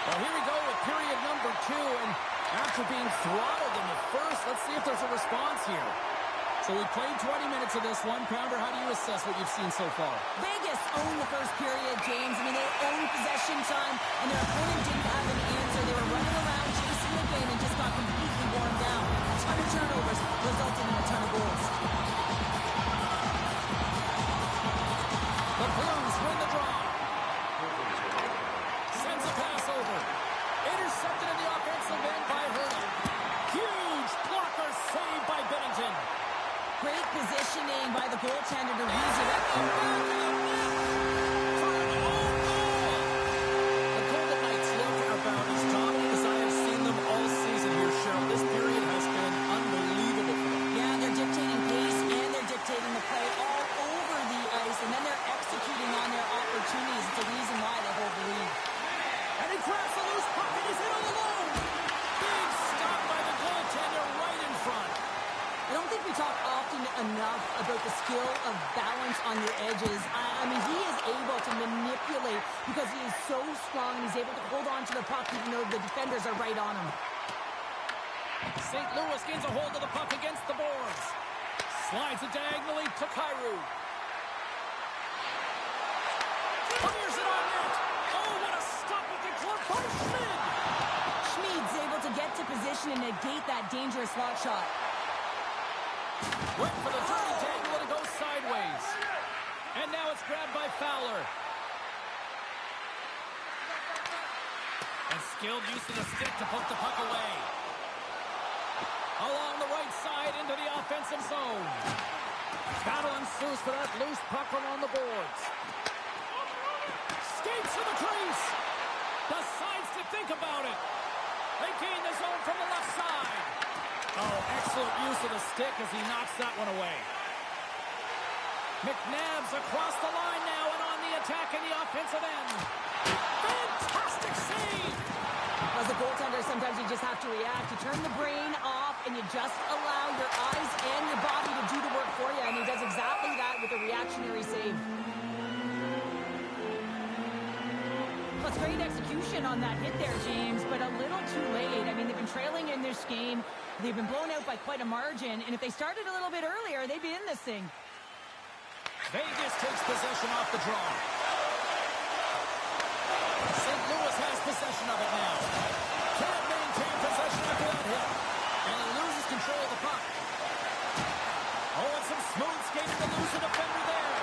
Well, here we go with period number 2, and after being throttled in the first, let's see if there's a response here. So we played 20 minutes of this one. Pounder, how do you assess what you've seen so far? Vegas owned the first period, James. I mean, they owned possession time, and their opponent didn't have an answer. They were running around, chasing the game, and just got completely worn down. A ton of turnovers resulted in a ton of goals. The Blues win the draw. Sends a pass over. Intercepted in the offensive end by Herta. Huge blocker save by Bennington. Great positioning by the goaltender to resurrect the run. The Golden Knights look about as dominant as I have seen them all season here, Cheryl. This period has been unbelievable for them. Yeah, they're dictating pace and they're dictating the play all over the ice, and then they're executing on their opportunities. It's the reason why they hold the lead. And he grabs a loose puck and he's hit on the low. Big stop by the goaltender right in front. I don't think we talk often enough about the skill of balance on your edges. I mean, he is able to manipulate because he is so strong and he's able to hold on to the puck even though the defenders are right on him. St. Louis gains a hold of the puck against the boards. Slides it diagonally to Kyrou. Fires it on net. Oh, what a stop with the glove by Schmid. Schmid's able to get to position and negate that dangerous slot shot. Went for the dirty tangle and it goes sideways. And now it's grabbed by Fowler. And skilled use of the stick to poke the puck away. Along the right side into the offensive zone. Battle ensues for that loose puck along the boards. Skates to the crease. Decides to think about it. They gain the zone from the left side. Oh, excellent use of the stick as he knocks that one away. McNabb's across the line now and on the attack in the offensive end. Fantastic save! As a goaltender, sometimes you just have to react. You turn the brain off and you just allow your eyes and your body to do the work for you. And he does exactly that with a reactionary save. Well, it's great execution on that hit there, James, but a little too late. I mean, they've been trailing in this game. They've been blown out by quite a margin. And if they started a little bit earlier, they'd be in this thing. Vegas takes possession off the draw. St. Louis has possession of it now. Can't maintain possession after that hit. And he loses control of the puck. Oh, and some smooth skating to lose the defender there.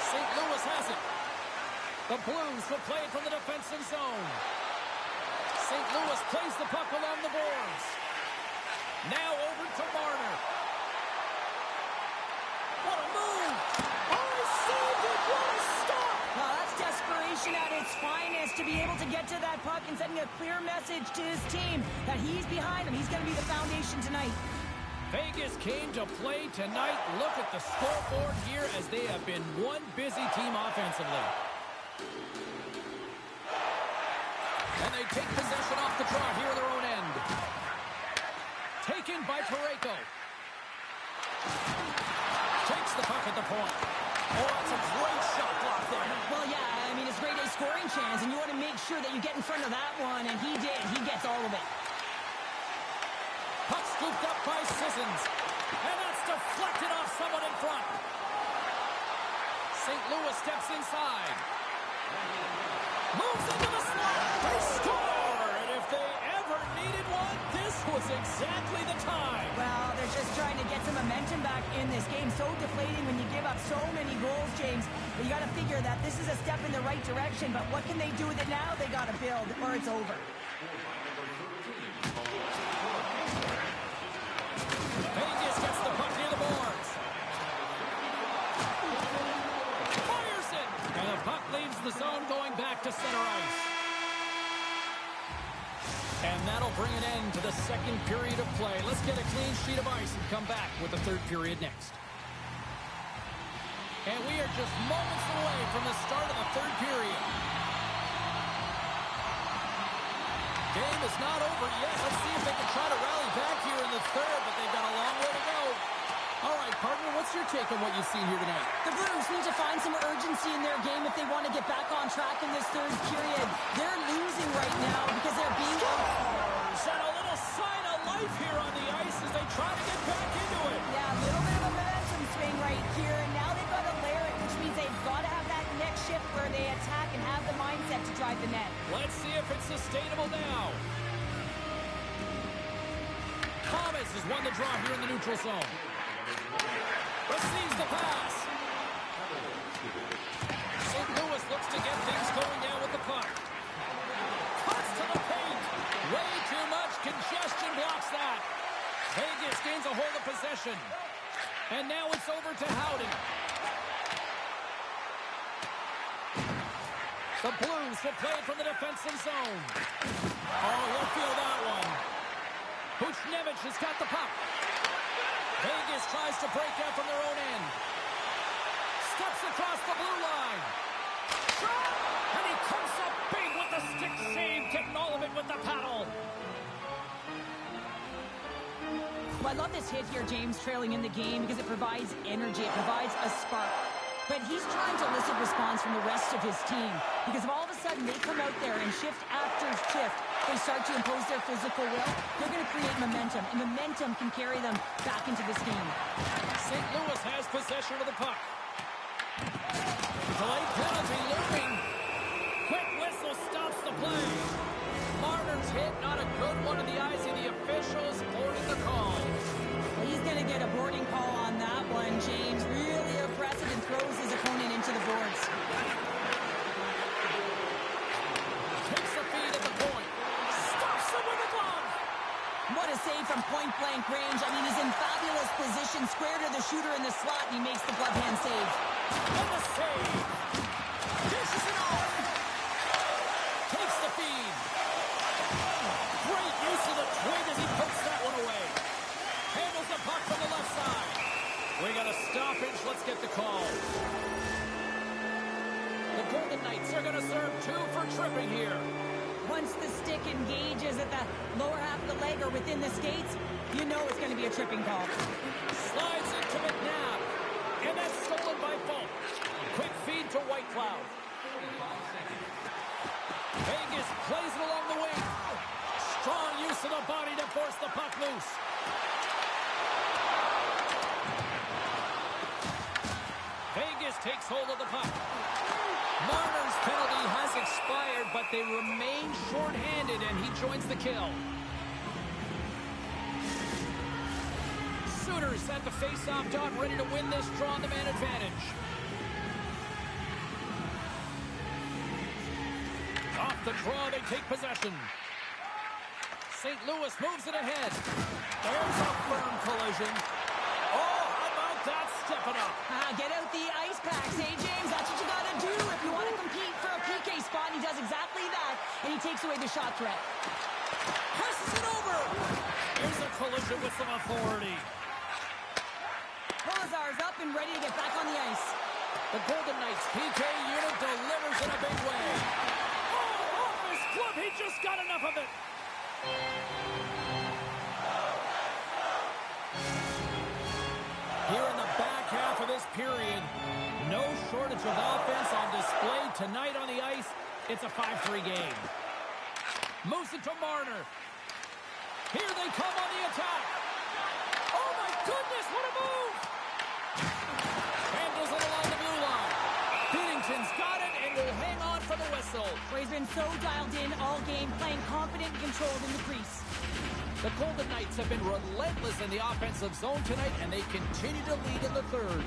St. Louis has it. The Blues will play it from the defensive zone. St. Louis plays the puck along the boards. Now over to Marner. What a move! Oh, he saved it! What a stop! Well, that's desperation at its finest to be able to get to that puck and sending a clear message to his team that he's behind him. He's going to be the foundation tonight. Vegas came to play tonight. Look at the scoreboard here as they have been one busy team offensively. And they take possession off the draw here in their own end. Taken by Parayko. Takes the puck at the point. Oh, that's a great shot block there. Well, yeah, I mean, it's grade A scoring chance, and you want to make sure that you get in front of that one, and he did. He gets all of it. Puck scooped up by Sissons. And that's deflected off someone in front. St. Louis steps inside. Moves into the slot. They score! And if they ever needed one, this was exactly the time. Well, they're just trying to get some momentum back in this game. So deflating when you give up so many goals, James. But you got to figure that this is a step in the right direction. But what can they do with it now? They got to build, or it's over. Vegas gets the puck near the boards. Fires it. And the puck leaves the zone going back to center ice. And that'll bring an end to the second period of play. Let's get a clean sheet of ice and come back with the third period next. And we are just moments away from the start of the third period. Game is not over yet. Let's see if they can try to rally back here in the third, but they've got a long way to go. All right, partner, what's your take on what you've seen here tonight? The Blues need to find some urgency in their game if they want to get back on track in this third period. They're losing right now because they're being And a little sign of life here on the ice as they try to get back into it. Yeah, a little bit of a momentum swing right here, and now they've got to layer it, which means they've got to have that next shift where they attack and have the mindset to drive the net. Let's see if it's sustainable now. Thomas has won the draw here in the neutral zone. Receives the pass. St. Louis looks to get things going down with the puck. Cuts to the paint. Way too much congestion blocks that. Vegas gains a hold of possession. And now it's over to Howden. The Blues will play it from the defensive zone. Oh, he'll feel that one. Buchnevich has got the puck. Vegas tries to break out from their own end. Steps across the blue line. Shot! And he comes up big with the stick save, getting all of it with the paddle. Well, I love this hit here, James, trailing in the game because it provides energy. It provides a spark. But he's trying to elicit response from the rest of his team because if all of a sudden they come out there and shift after shift, they start to impose their physical will, they're going to create momentum, and momentum can carry them back into this game. St. Louis has possession of the puck. Delayed penalty looming. Quick whistle stops the play. Marner's hit, not a good one in the eyes of the officials, boarding the call. Well, he's going to get a boarding call on that one, James. Really aggressive and throws his opponent into the boards. Takes the feed at the point. Stops him with a glove. What a save from point-blank range. I mean, he's in fabulous position, square to the shooter in the slot, and he makes the glove hand save. And the save. Dishes it off. Takes the feed. Great use of the twig as he puts that one away. Handles the puck from the left side. We got a stoppage. Let's get the call. The Golden Knights are going to serve 2 for tripping here. Once the stick engages at the lower half of the leg or within the skates, you know it's going to be a tripping call. Slides it to McNabb. And that's stolen by Fultz. Quick feed to Whitecloud. Vegas plays it along the wing. Strong use of the body to force the puck loose. Vegas takes hold of the puck. Marner's penalty has expired, but they remain shorthanded, and he joins the kill. Sooners at the face-off dot, ready to win this draw on the man advantage. Off the draw, they take possession. St. Louis moves it ahead. There's a firm collision. Oh, how about that stepping up? Get out the ice packs, hey, James? That's what you got to do if you want to compete for a PK spot. He does exactly that, and he takes away the shot threat. Presses it over. Here's a collision with some authority. Polazar's up and ready to get back on the ice. The Golden Knights PK unit delivers in a big way. Oh, off his glove. He just got enough of it. Here in the back half of this period, no shortage of offense on display tonight on the ice. It's a 5-3 game. Moves it to Marner. Here they come on the attack. Oh my goodness, what a move! Handles it along the blue line. Binnington's got it and will hang on for the whistle. whistle. Well, he's been so dialed in all game, playing confident and controlled in the crease. The Golden Knights have been relentless in the offensive zone tonight, and they continue to lead in the third.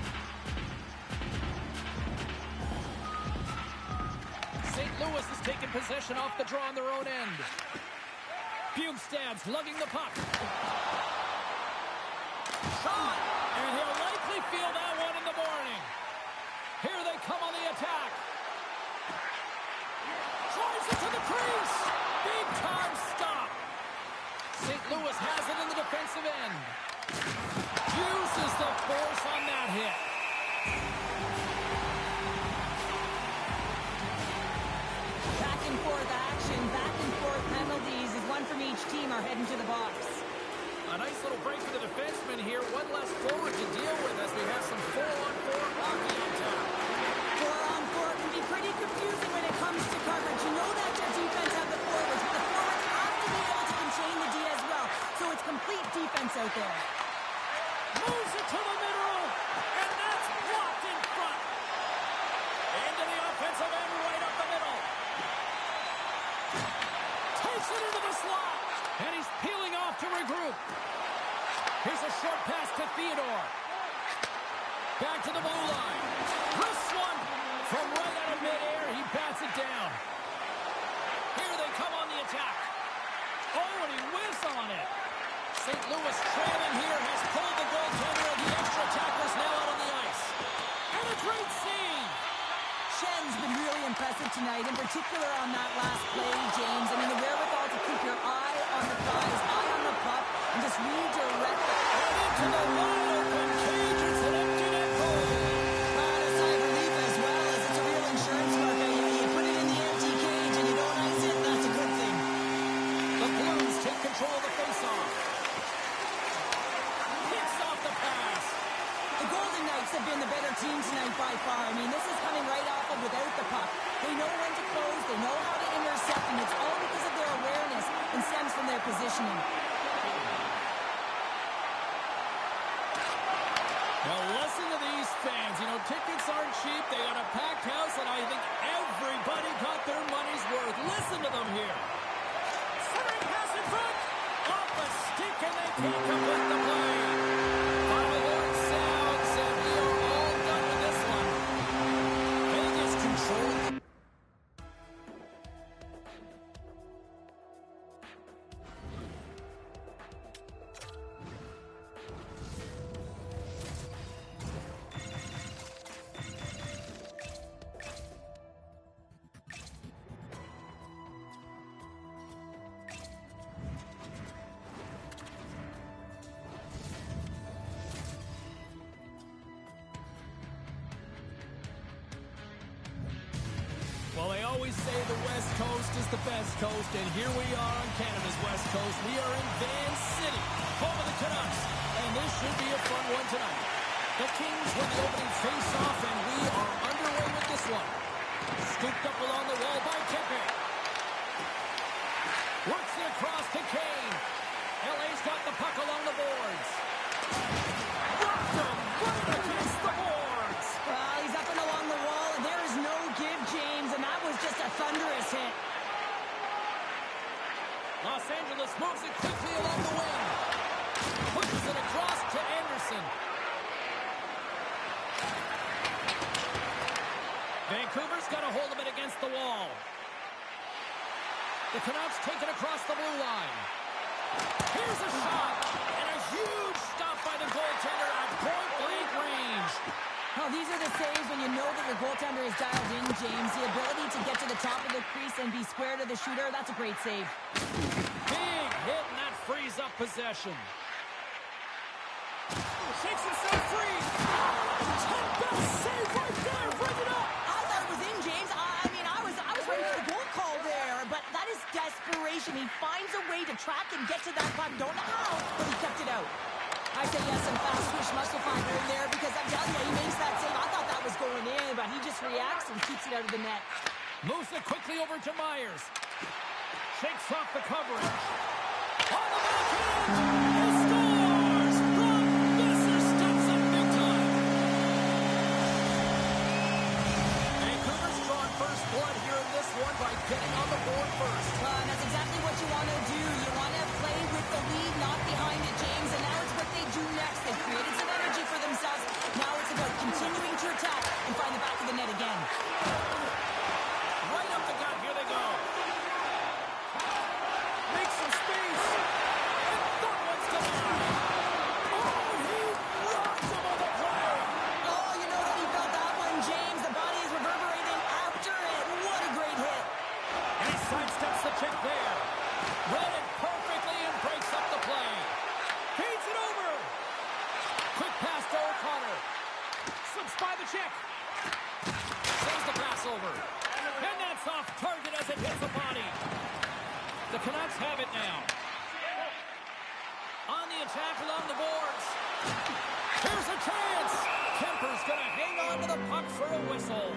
St. Louis has taken possession off the draw on their own end. Bjugstad's lugging the puck. Shot! And he'll likely feel that one in the morning. Here they come on the attack. Drives it to the crease. Big time stop. St. Louis has it in the defensive end. Uses the force on that hit. Back and forth action, back and forth penalties as one from each team are heading to the box. A nice little break for the defenseman here. One less forward to deal with as we have some 4-on-4 hockey on tap. 4-on-4 can be pretty confusing when it comes to coverage. You know that your defense have the forwards, but the forwards have to be able to contain the D as well. So it's complete defense out there. Moves it to the middle, and that's blocked in front. Into the offensive end, right up the middle. Takes it into the slot, and he's peeling off to regroup. Here's a short pass to Theodore. Back to the blue line. This one from right out of midair, he bats it down. Here they come on the attack. Oh, and he whiffs on it. St. Louis trailing here has pulled the goaltender, and the extra tackler's now out on the ice. And a great save. Schen's been really impressive tonight, in particular on that last play, James. I mean, the wherewithal to keep your eye on the prize, eye on the puck, and just redirect it. And into the wide open cage. It's an empty net goal. A sigh of relief as well, as it's a real insurance marker. You put it in the empty cage and you don't ice it, that's a good thing. The Blues take control of the faceoff. Picks off the pass. The Golden Knights have been the better team tonight by far. I mean, this is coming right off of without the puck. They know when to close, they know how to intercept, and it's all because of their awareness and stems from their positioning. Now listen to these fans. You know, tickets aren't cheap. They got a packed house, and I think everybody got their money's worth. Listen to them here. Centering pass in front. Off the stick, and they can't complete the play. Final horn sounds, and we are all done with this one. Vegas control. Well, they always say the West Coast is the best coast, and here we are on Canada's West Coast. We are in Van City, home of the Canucks, and this should be a fun one tonight. The Kings win the opening face-off, and we are underway with this one. Scooped up along the wall by Kempe. Works it across to Kane. LA's got the puck along the boards. Rocked him right against the boards. Well, he's up and along the wall, and there is no give, James, and that was just a thunderous hit. Los Angeles moves it quickly along the wing. Pushes it across to Anderson. Vancouver's got a hold of it against the wall. The Canucks take it across the blue line. Here's a shot, and a huge stop by the goaltender at point-blank range. Well, these are the saves when you know that your goaltender is dialed in, James. The ability to get to the top of the crease and be square to the shooter, that's a great save. Big hit, and that frees up possession. Shakes himself free. Best save right there. Bring it up. I thought it was in, James. I mean, I was ready for the goal call there, but that is desperation. He finds a way to track and get to that puck. Don't know how, but he kept it out. I say yes, some fast twitch muscle fiber in there because I'm telling you, he makes that save. I thought that was going in, but he just reacts and keeps it out of the net. Moves it quickly over to Myers. Shakes off the coverage. On the backhand! He scores! Brock Besser steps up big time. Vancouver's drawn first blood here in this one by board first. That's exactly what you want to do. You want to play with the lead, not behind it, James. And now it's what they do next. They've created some energy for themselves. Now it's about continuing to attack and find the back of the net again. Right up the gut. Here they go. Make some space. And that one's denied. Oh, he rocked him on the play. Oh, you know that he felt that one, James. The body is reverberating after it. What a great hit. And he sidesteps the check there. Read it perfectly and breaks up the play. Feeds it over. Quick pass to O'Connor. Slips by the check. Sends the pass over. And that's off target as it hits the body. The Canucks have it now. On the attack along the boards. Here's a chance. Kemper's going to hang on to the puck for a whistle.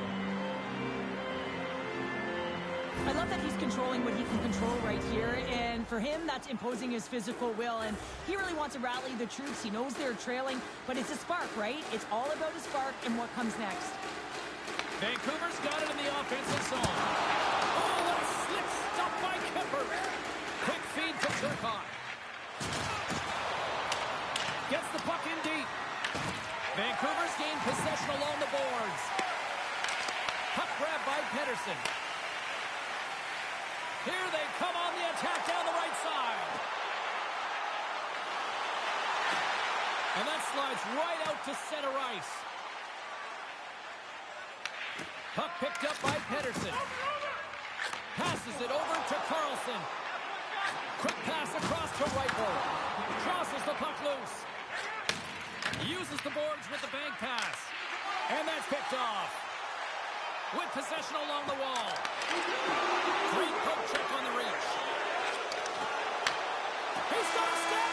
I love that he's controlling what he can control right here, and for him, that's imposing his physical will, and he really wants to rally the troops. He knows they're trailing, but it's a spark, right? It's all about a spark and what comes next. Vancouver's got it in the offensive zone. Oh, what a slick stop by Kemper. Quick feed to Turcotte. Gets the puck in deep. Vancouver's gained possession along the boards. Puck grab by Pettersson. Here they come on the attack down the right side. And that slides right out to center ice. Puck picked up by Pettersson. Passes it over to Carlson. Quick pass across to Reichel. Crosses the puck loose. Uses the boards with the bank pass. And that's picked off. With possession along the wall. Great poke check on the reach. He's got a step.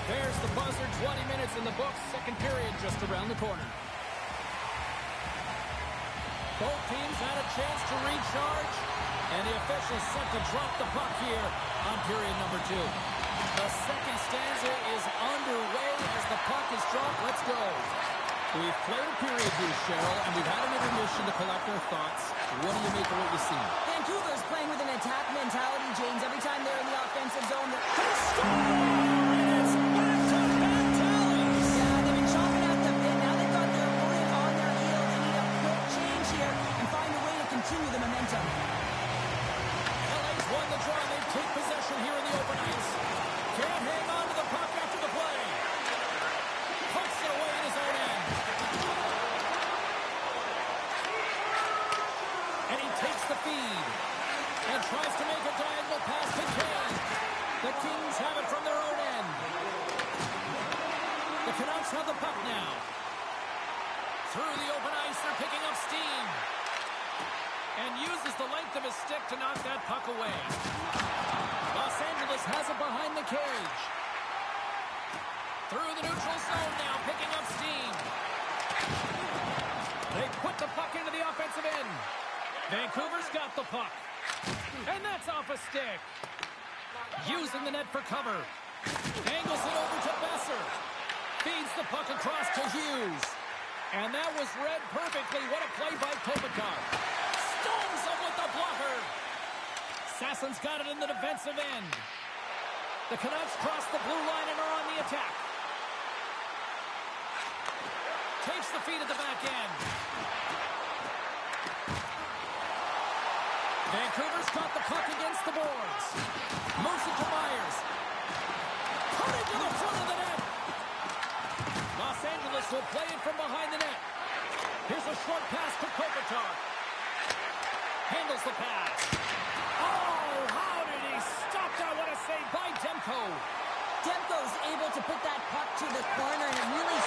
There's the buzzer. 20 minutes in the books. Second period just around the corner. Both teams had a chance to recharge. And the officials set to drop the puck here on period number 2. The second stanza is underway as the puck is dropped. Let's go. We've played a period here, Cheryl, and we've had an intermission to collect our thoughts. What do you make of what you see? Vancouver's playing with an attack mentality, James. Every time they're in the offensive zone, And it's back to back tallies. yeah, they've been chomping at the bit. Now they've got their opponent on their heel. They need a quick change here and find a way to continue the momentum. LA's won the draw. They take possession here in the open ice. Can't hang on to the puck after the play. Pokes it away in his own end. And he takes the feed and tries to make a diagonal pass to Kane. The Kings have it from their own end. The Canucks have the puck now. Through the open ice, they're picking up steam. And uses the length of his stick to knock that puck away. Los Angeles has it behind the cage. Through the neutral zone now, picking up steam. They put the puck into the offensive end. Vancouver's got the puck. And that's off a stick. Using the net for cover. Angles it over to Besser. Feeds the puck across to Hughes. And that was read perfectly. What a play by Kopitar. Stones him with the blocker. Sassen's got it in the defensive end. The Canucks cross the blue line and are on the attack. Takes the feed at the back end. Vancouver's got the puck against the boards. Moves it to Myers. Cutting to the front of the net. Los Angeles will play it from behind the net. Here's a short pass to Kopitar. Handles the pass. Oh, how did he stop that? What a save by Demko. Demko's able to put that puck to the corner and it really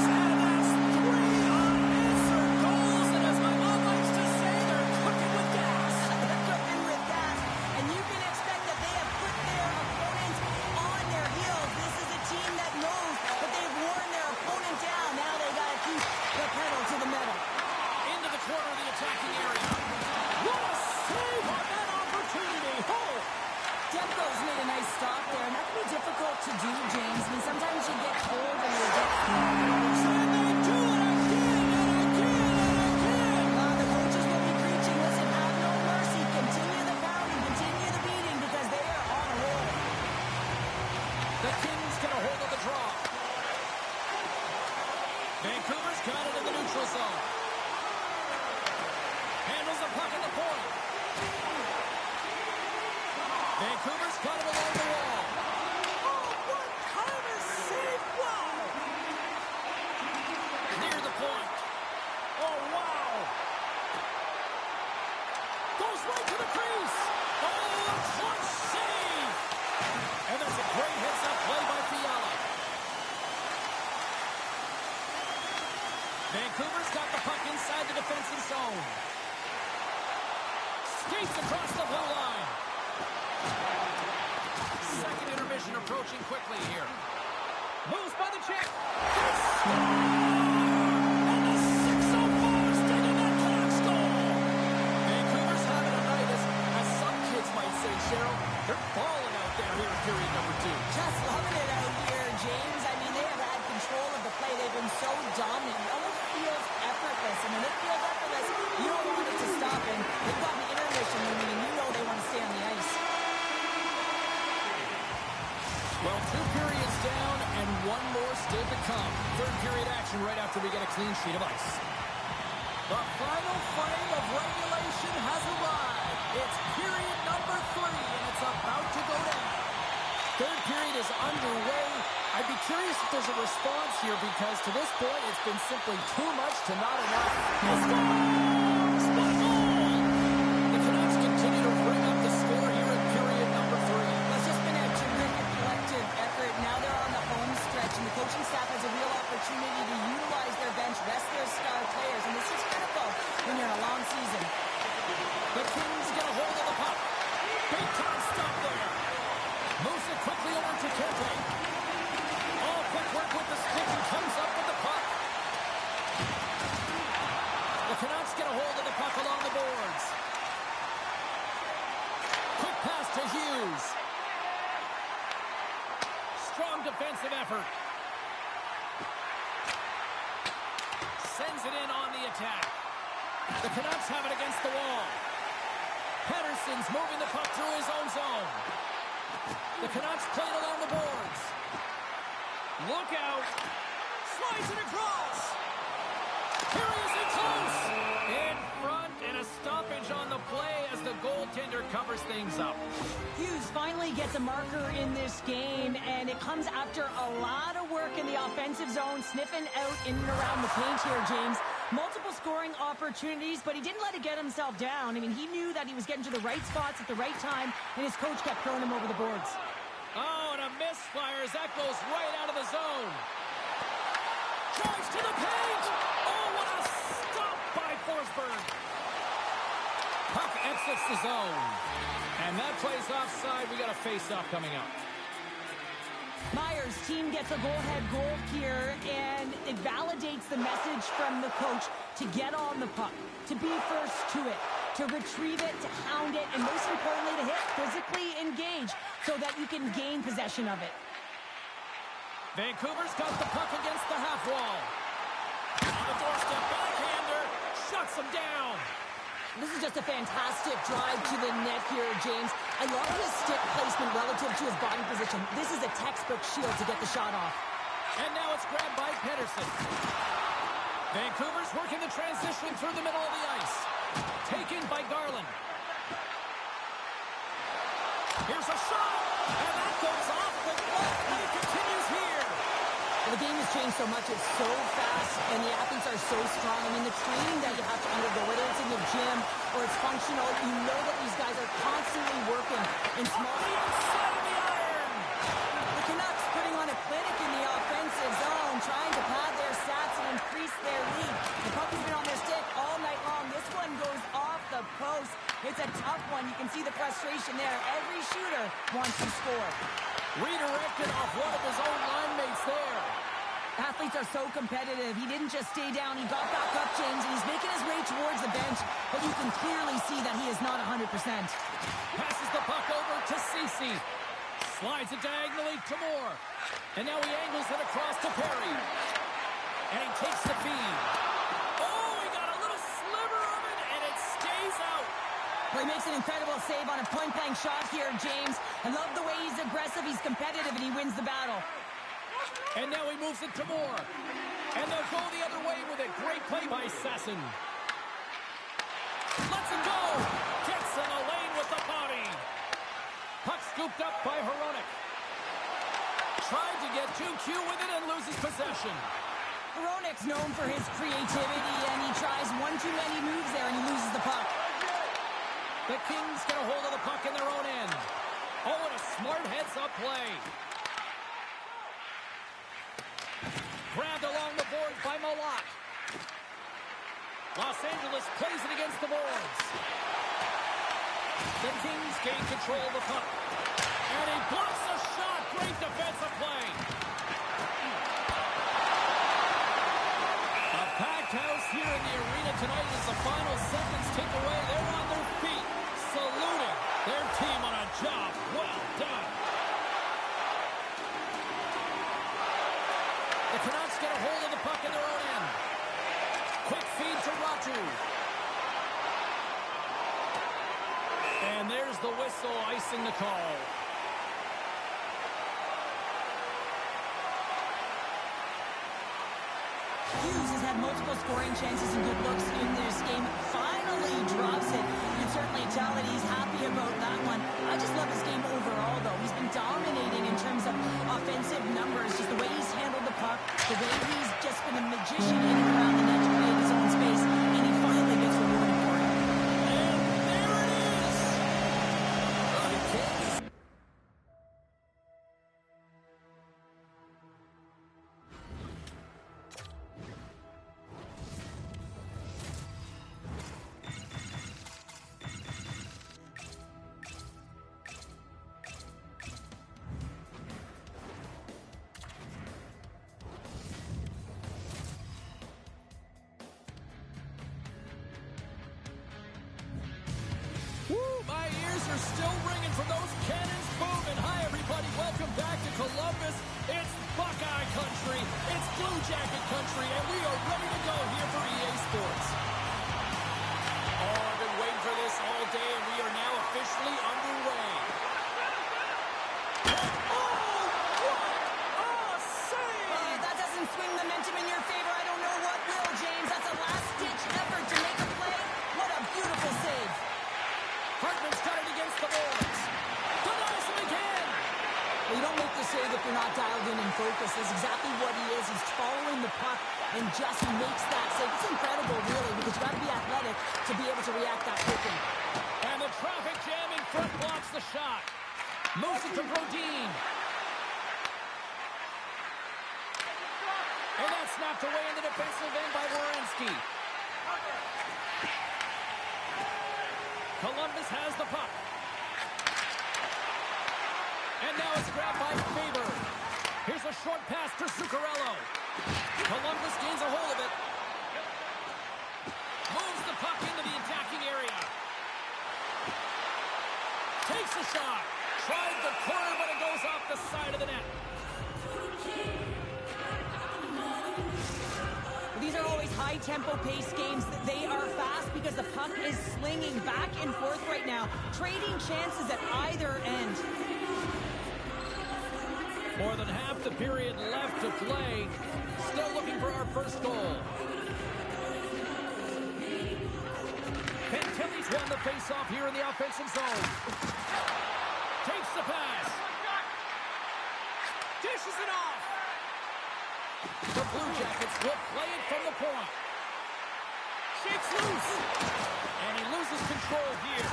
And that's 3 unanswered goals. And as my mom likes to say, they're cooking with gas. They're cooking with gas, and you can expect that they have put their opponents on their heels. This is a team that knows that they've worn their opponent down. Now they got to keep the pedal to the metal. Into the corner of the attacking area. What a save on that opportunity. Oh! Demko's made a nice stop there, and that can be difficult to do, James. I mean, sometimes you get cold and you get And they do it again and again and again. the coaches will be preaching The Kings get a hold of the draw. Vancouver's got it in the neutral zone. Handles the puck at the point. Vancouver's got it along the wall. Oh, what kind of save! Wow! Near the point. Oh, wow. Goes right to the crease. Oh, a clutch save. And that's a great heads-up play by Fiala. Vancouver's got the puck inside the defensive zone. Skates across the blue line. Second intermission approaching quickly here. Moves by the check. And the 6:05 taking that Canucks goal. Vancouver's having a night, as some kids might say, Cheryl. They're balling out there here in period number 2. Just loving it out here, James. I mean, they have had control of the play. They've been so dominant. It almost feels effortless. And when it feels effortless, you don't want it to stop. And they've got an intermission looming, and you know they want to stay on the ice. Well, 2 periods down and 1 more still to come. Third period action right after we get a clean sheet of ice. The final frame of regulation has arrived. It's period number 3, and it's about to go down. Third period is underway. I'd be curious if there's a response here because to this point it's been simply too much to not enough. He scores! What a goal! The Canucks continue to bring up the score here in period number 3. Well, it's just been a terrific collective effort. Now they're on the home stretch, and the coaching staff has a real opportunity to utilize their bench, rest their star players, and this is critical when you're in a long season. The Kings get a hold of the puck. Big time stop there. Moves it quickly over to Kempe. All quick work with the stick and comes up with the puck. The Canucks get a hold of the puck along the boards. Quick pass to Hughes. Strong defensive effort. Sends it in on the attack. The Canucks have it against the wall. Pettersson's moving the puck through his own zone. The Canucks play it along the boards. Look out. Slides it across. Here he is in close. In front and a stoppage on the play as the goaltender covers things up. Hughes finally gets a marker in this game, and it comes after a lot of work in the offensive zone, sniffing out in and around the paint here, James. Multiple scoring opportunities, but he didn't let it get himself down. I mean, he knew that he was getting to the right spots at the right time, and his coach kept throwing him over the boards. Oh, and a misfire as that goes right out of the zone. Drives to the paint. Oh, what a stop by Forsberg. Puck exits the zone. And that plays offside. We got a face-off coming up. Myers' team gets a go-ahead goal here, and it validates the message from the coach to get on the puck, to be first to it, to retrieve it, to hound it, and most importantly, to hit, physically engage so that you can gain possession of it. Vancouver's got the puck against the half wall. On the doorstep, backhander, shuts him down. This is just a fantastic drive to the net here, James. I love his stick placement relative to his body position. This is a textbook shield to get the shot off. And now it's grabbed by Pettersson. Vancouver's working the transition through the middle of the ice. Taken by Garland. Here's a shot, and that goes off, but play continues here. The game has changed so much. It's so fast, and the athletes are so strong. I mean, the training that you have to undergo, whether it's in the gym or it's functional, you know that these guys are constantly working in small... The inside of the iron. The Canucks putting on a clinic in the offensive zone, trying to pad their stats and increase their lead. The puck has been on their stick all night long. This one goes off the post. It's a tough one. You can see the frustration there. Every shooter wants to score. Redirected off one of his own line mates there. Athletes are so competitive. He didn't just stay down. He got back up, James, and he's making his way towards the bench, but you can clearly see that he is not 100%. Passes the puck over to Ceci. Slides it diagonally to Moore. And now he angles it across to Perry. And he takes the feed. Oh, he got a little sliver of it, and it stays out. Well, he makes an incredible save on a point-blank shot here, James. I love the way he's aggressive, he's competitive, and he wins the battle. And now he moves it to Moore. And they'll go the other way with it. Great play by Sasson. Lets it go. Gets in a lane with the body. Puck scooped up by Hronek. Tried to get too cute with it and loses possession. Hronek's known for his creativity, and he tries one too many moves there, and he loses the puck. The Kings get a hold of the puck in their own end. Oh, and a smart heads-up play. Grabbed along the boards by Malak. Los Angeles plays it against the boards. The Kings gain control of the puck. And he blocks a shot. Great defensive play. A packed house here in the arena tonight as the final seconds tick away. They're on their feet, saluting their team on a job well done. The Canucks get a hold of the puck in their own end. Quick feed to Ratu. And there's the whistle, icing the call. Hughes has had multiple scoring chances and good looks in this game. Finally drops it. You can certainly tell that he's happy about that one. I just love his game overall, though. He's been dominating in terms of offensive numbers. Just the way he's handled the puck, the way he's just been a magician in and around the net to create his own space, and he finally gets rewarded for it. And there it is! The Kings. My ears are still ringing from those cannons booming. Hi, everybody. Welcome back to Columbus. It's Buckeye country. It's Blue Jacket country, and we are ready to go here for EA Sports. Oh, I've been waiting for this all day, and we are now officially underway. Oh, what a save! That doesn't swing the momentum in your favor. I don't know what will, James. That's a last-ditch effort to make a play. What a beautiful save. Hartman's got it against the boards. Denies him again. Well, you don't make the save if you're not dialed in and focused. That's exactly what he is. He's following the puck and just makes that save. It's incredible, really, because you've got to be athletic to be able to react that quickly. And the traffic jam in front blocks the shot. Moves it to Brodin. And that's knocked away in the defensive end by Werenski. Columbus has the puck. And now it's grabbed by Faber. Here's a short pass to Zuccarello. Columbus gains a hold of it. Moves the puck into the attacking area. Takes a shot. Tried the corner, but it goes off the side of the net. These are always high-tempo pace games. They are fast because the puck is slinging back and forth right now, trading chances at either end. More than half the period left to play. Still looking for our first goal. Fantilli's won the face-off here in the offensive zone. Takes the pass. Dishes it off. The Blue Jackets will play it from the point. Shakes loose. And he loses control here.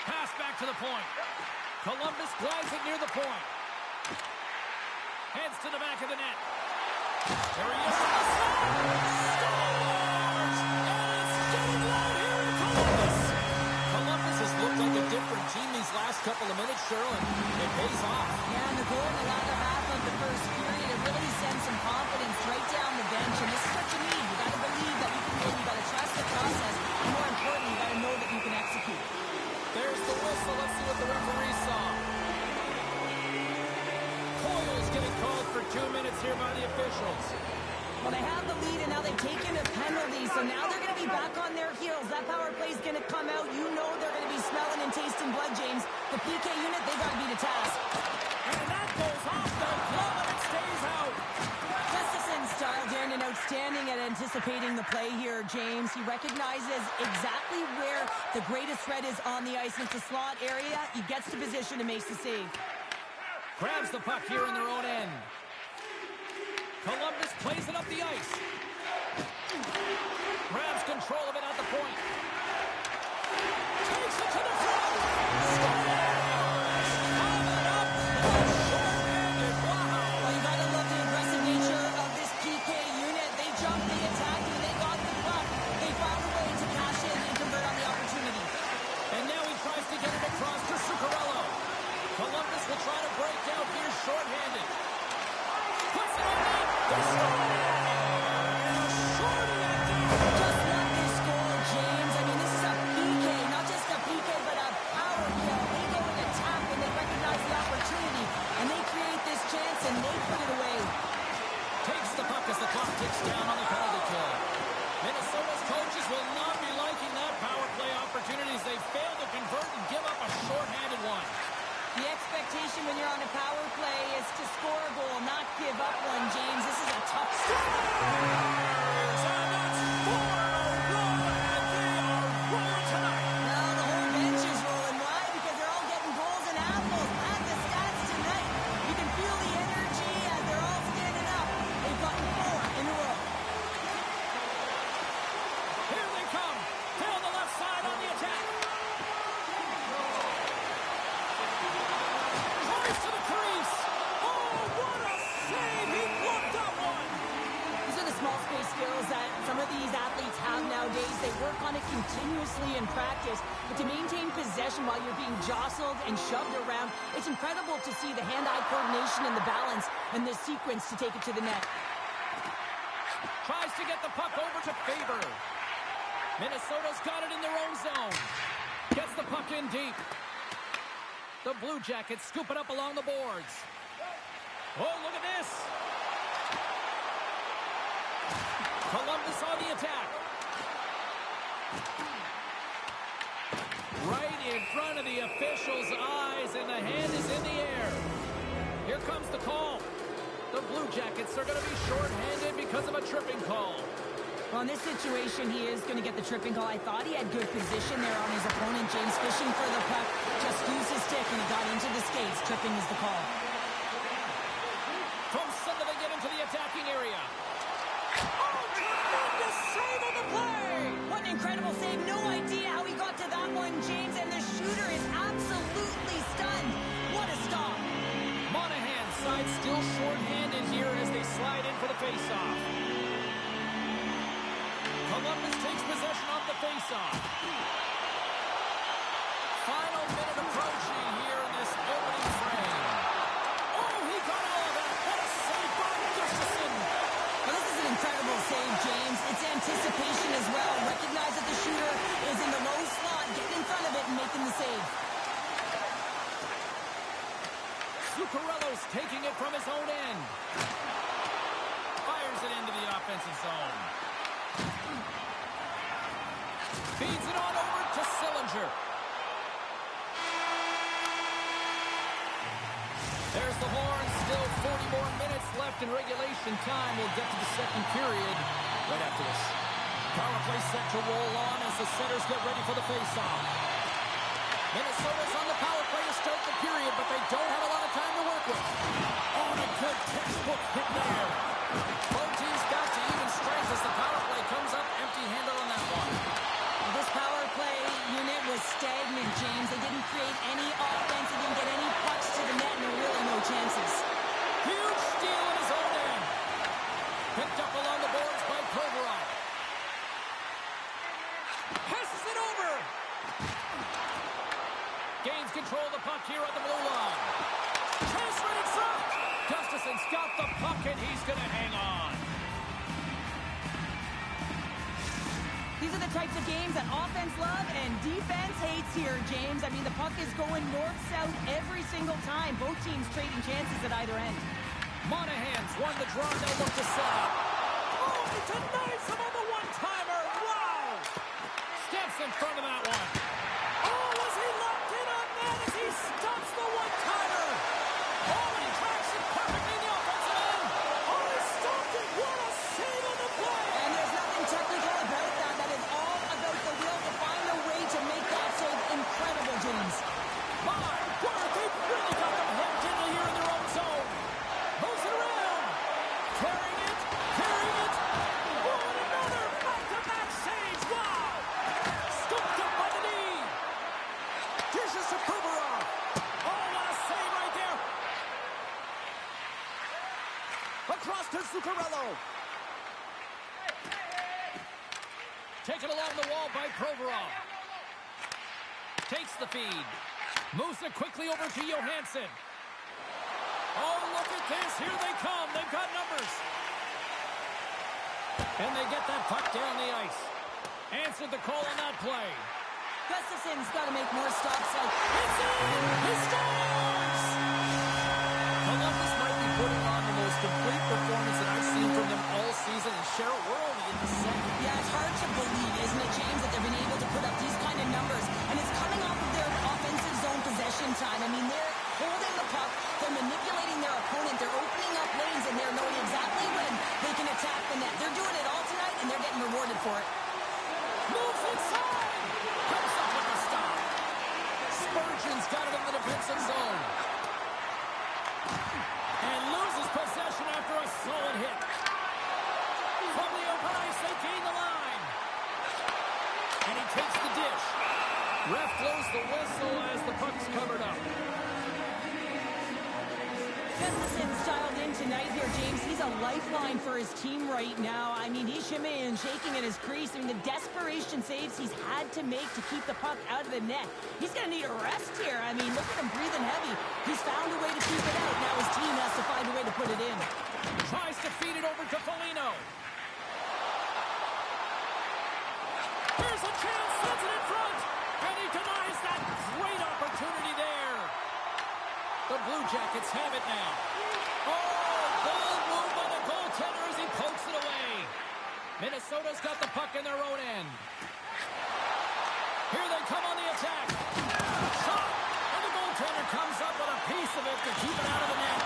Pass back to the point. Columbus glides it near the point. Heads to the back of the net. There he is. Scores! And it's getting loud here in Columbus. Columbus has looked like a different team these last couple of minutes, Cheryl, and it pays off. Yeah, and the goal in the latter half of the first period, it really sends some confidence right down the bench. And this is what you need. You got to believe that you can win. You got to trust the process. And more important, you got to know that you can execute. There's the whistle. Let's see what the referee saw. Coyle's getting called for 2 minutes here by the officials. Well, they have the lead, and now they've taken a penalty, so now they're going to be be back on their heels. That power play is going to come out. You know they're going to be smelling and tasting blood, James. The PK unit, they got to be the task. And that goes off the glove and it stays out. Gustafson's dialed in and outstanding at anticipating the play here, James. He recognizes exactly where the greatest threat is on the ice. It's the slot area. He gets to position and makes the save. Grabs the puck here in their own end. Columbus plays it up the ice. Grabs control of it at the point. Takes it to the front. Well, you gotta love the aggressive nature of this PK unit. They jumped, they attacked, and they got the puck. They found a way to cash in and convert on the opportunity. And now he tries to get it across to Zuccarello. Columbus will try to break out here shorthanded. Puts it on net. They score it! Shorty at down. Just not this goal, James. I mean, this is a PK, not just a PK, but a power kill. They go and attack when they recognize the opportunity, and they create this chance, and they put it away. Takes the puck as the clock ticks down on the penalty kill. Minnesota's coaches will not be liking that power play opportunities. They fail to convert and give up a shorthanded one. The expectation when you're on a power play is to score a goal, not give up one, James. This is a tough start. Now the whole bench is rolling. Why? Because they're all getting goals and apples. At the stats tonight, you can feel the energy as they're all standing up. They've gotten 4 in a row. Here they come. Down the left side on the attack. Tries to the crease. Oh, what a save. He blocked that one. These are the small space skills that some of these athletes have nowadays. They work on it continuously in practice. But to maintain possession while you're being jostled and shoved around, it's incredible to see the hand-eye coordination and the balance and the sequence to take it to the net. Tries to get the puck over to Faber. Minnesota's got it in their own zone. Gets the puck in deep. The Blue Jackets scoop it up along the boards. Oh, look at this. Columbus on the attack. Right in front of the official's eyes, and the hand is in the air. Here comes the call. The Blue Jackets are going to be shorthanded because of a tripping call. Well, in this situation, he is going to get the tripping call. I thought he had good position there on his opponent. James fishing for the puck. Just used his stick, and he got into the skates. Tripping is the call. From center, they get into the attacking area. Oh, tremendous save on the play! What an incredible save. No idea how he got to that one, James, and the shooter is absolutely stunned. What a stop. Monahan's side still shorthanded here as they slide in for the faceoff. Columbus takes possession off the faceoff. Final minute approaching here in this opening frame. Oh, he got all of that. What a save by Gustafson. Well, this is an incredible save, James. It's anticipation as well. Recognize that the shooter is in the low slot, getting in front of it and making the save. Zuccarello's taking it from his own end. Fires it into the offensive zone. Feeds it on over to Sillinger. There's the horn. Still 40 more minutes left in regulation time. We'll get to the second period right after this. Power play set to roll on as the centers get ready for the faceoff. Minnesota's on the power play to start the period, but they don't have a lot of time to work with. Oh, and a good textbook hit there. Both teams back to even strength as the power play comes up empty-handed on that one. This power play unit was stagnant, James. They didn't create any offense. They didn't get any pucks to the net, and there were really no chances. Huge steal in his own end. Picked up along the boards by Provorov. Passes it over. Gains control of the puck here at the blue line. Transferred in front. Gustafson's got the puck, and he's going to hang on. These are the types of games that offense love and defense hates here, James. I mean, the puck is going north-south every single time. Both teams trading chances at either end. Monahan's won the draw. They'll look to set up. Oh, he denies him on the one-timer. Wow! in front of that one. Oh, was he locked in on that as he stops the one-timer? Oh, and he tracks it perfectly in the offensive end. Oh, he stopped it. What a save on the play. And there's nothing technical about that. That is all about the will to find a way to make that save incredible, James. My word, they've really got them hemmed in here in their own zone. Moves it around. Carrying it. Oh, and another back-to-back saves. Wow. Scooped up by the knee. Dishes to Provorov. Oh, what a save right there. Across to Zuccarello. Taken along the wall by Provorov. Takes the feed. Moves it quickly over to Johansson. Oh, look at this. Here they come. They've got numbers. And they get that puck down the ice. Answered the call on that play. Gustafson's got to make more stops like... It's in! He scores! Columbus might be putting on the most complete performance that I've seen from them all season. And Cheryl, we're only in the second. Yeah, it's hard to believe, isn't it, James, that they've been able to put up these kind of numbers. And it's coming off of their offensive zone possession time. I mean, they're holding the puck, they're manipulating their opponent, they're opening up lanes, and they're knowing exactly when they can attack the net. They're doing it all tonight, and they're getting rewarded for it. Moves inside! Comes up with a stop. Spurgeon's got it in the defensive zone. And loses possession after a solid hit. From the open ice, they gain the line. And he takes the dish. Ref blows the whistle as the puck's covered up. Gustafson's dialed in tonight here, James. He's a lifeline for his team right now. I mean, he's shimmying and shaking in his crease. I mean, the desperation saves he's had to make to keep the puck out of the net. He's going to need a rest here. I mean, look at him breathing heavy. He's found a way to keep it out. Now his team has to find a way to put it in. Tries to feed it over to Foligno. Here's a chance. Sends it in front. And he denies that great opportunity there. The Blue Jackets have it now. Oh, bold move by the goaltender as he pokes it away. Minnesota's got the puck in their own end. Here they come on the attack. Shot. And the goaltender comes up with a piece of it to keep it out of the net.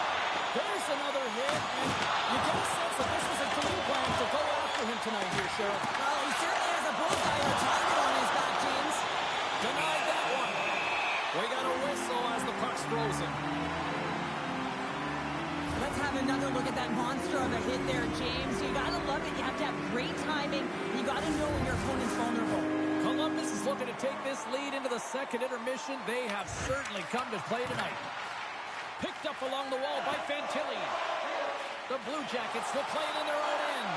There's another hit, and you get a sense that this was a game plan to go after him tonight here, Cheryl. Well, he certainly has a bullseye or a target on his back, James. Denied that one. We got a whistle as the puck's frozen. Let's have another look at that monster of a hit there, James. You got to love it. You have to have great timing. You got to know when your opponent's vulnerable. Columbus is looking to take this lead into the second intermission. They have certainly come to play tonight. Picked up along the wall by Fantilli. The Blue Jackets will play it in their own end.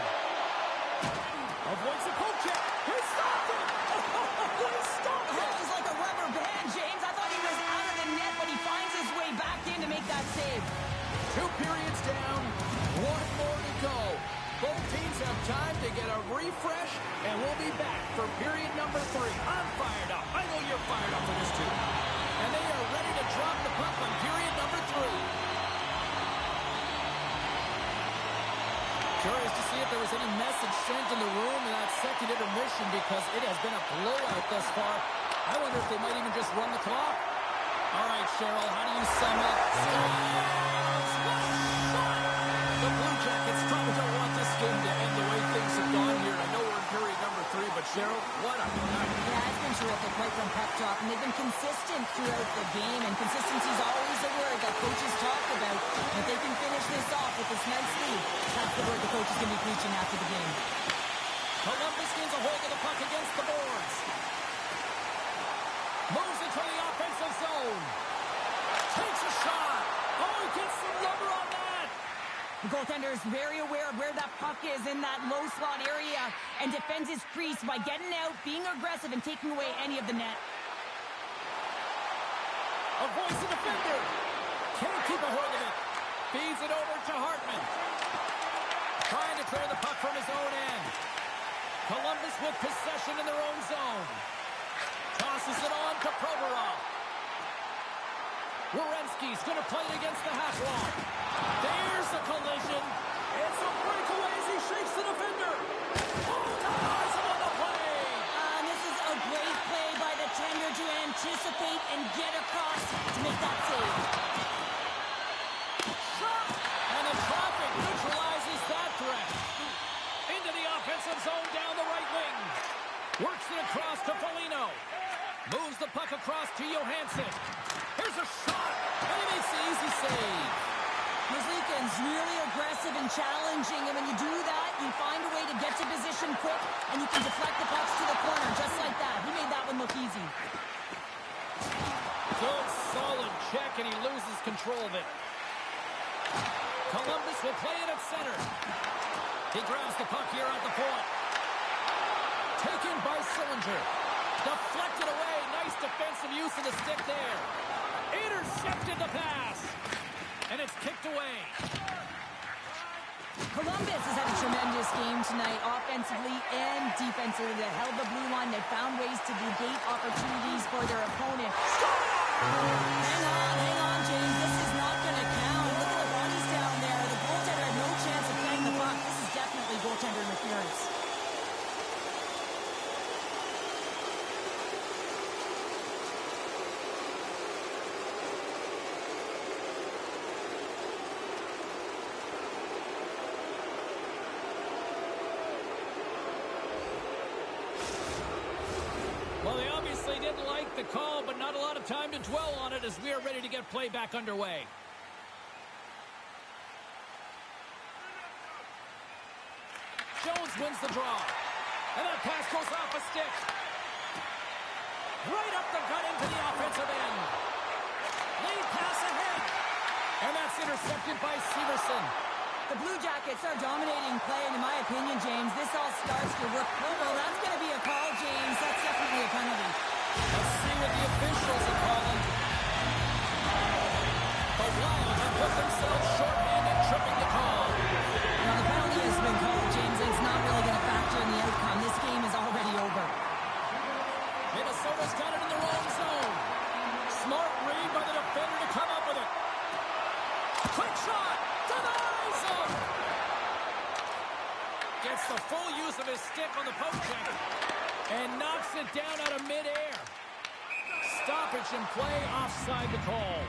Avoids the poke check. He stopped it! He stopped Oh, it! it was like a rubber band, James. I thought he was out of the net, but he finds his way back in to make that save. 2 periods down, 1 more to go. Both teams have time to get a refresh, and we'll be back for period number 3. I'm fired up. I know you're fired up for this too. And they are ready to drop the puck on period number 3. Curious to see if there was any message sent in the room in that second intermission because it has been a blowout thus far. I wonder if they might even just run the clock. All right, Cheryl, how do you sum up? The Blue Jackets probably don't want this game to end the way things have gone here. I know we're in period number 3, but Cheryl, what a night. Yeah, it's been terrific right from puck drop, and they've been consistent throughout the game, and consistency is always a word that coaches talk about. And if they can finish this off with this nice lead, that's the word the coach is going to be preaching after the game. Columbus gains a hold of the puck against the boards. Moves into the offensive zone. Takes a shot. Oh, he gets some rubber on that. The goaltender is very aware of where that puck is in that low slot area and defends his crease by getting out, being aggressive, and taking away any of the net. Avoids the defender. Can't keep a hold of it. Feeds it over to Hartman. Trying to clear the puck from his own end. Columbus with possession in their own zone. Tosses it on to Provorov. Werenski's going to play it against the half wall. There's a collision. It's a breakaway as he shakes the defender. Oh, nice on the play. This is a great defender to anticipate and get across to make that save. Shot! And the traffic neutralizes that threat. Into the offensive zone down the right wing. Works it across to Foligno. Moves the puck across to Johansson. Here's a shot, and he makes the easy save. Merzlikins really aggressive and challenging, and when you do that, you find a way to get to position quick, and you can deflect the pucks to the corner, just like that. He made that one look easy. Good, solid check, and he loses control of it. Columbus will play it at center. He grabs the puck here at the point. Taken by Sillinger. Deflected away. Nice defensive use of the stick there. Intercepted the pass. And it's kicked away. Columbus has had a tremendous game tonight, offensively and defensively. They held the blue line. They found ways to negate opportunities for their opponent. Hang on, James. This is not going to count. Look at the bodies down there. The goaltender had no chance of playing the puck. This is definitely goaltender interference. Well, they obviously didn't like the call, but not a lot of time to dwell on it as we are ready to get play back underway. Jones wins the draw. And that pass goes off a stick. Right up the gut into the offensive end. Lead pass ahead. And that's intercepted by Severson. The Blue Jackets are dominating play, and in my opinion, James, this all starts to work. Oh, that's going to be a call, James. That's definitely a penalty. Let's see what the officials are calling. The Wild have put themselves shorthanded, tripping the call. Now, the penalty has been called, James, and it's not really going to factor in the outcome. This game is already over. Minnesota's got it in the wrong zone. Smart read by the defender to come up with it. Quick shot! Denies him! Gets the full use of his stick on the poke check and knocks it down out of midair. Stoppage in play, offside the call.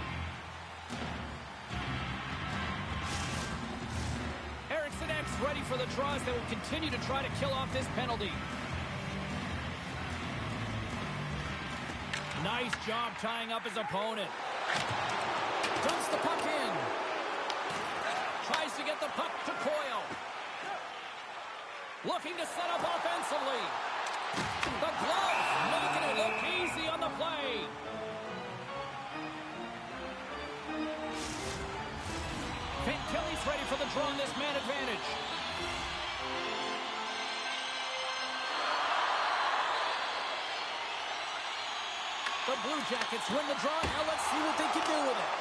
Eriksson X ready for the draws that will continue to try to kill off this penalty. Nice job tying up his opponent. Dumps the puck in. Tries to get the puck to Coyle. Looking to set up offensively. The glove making it look easy on the play. Finn Kelly's ready for the draw on this man advantage. The Blue Jackets win the draw. Now let's see what they can do with it.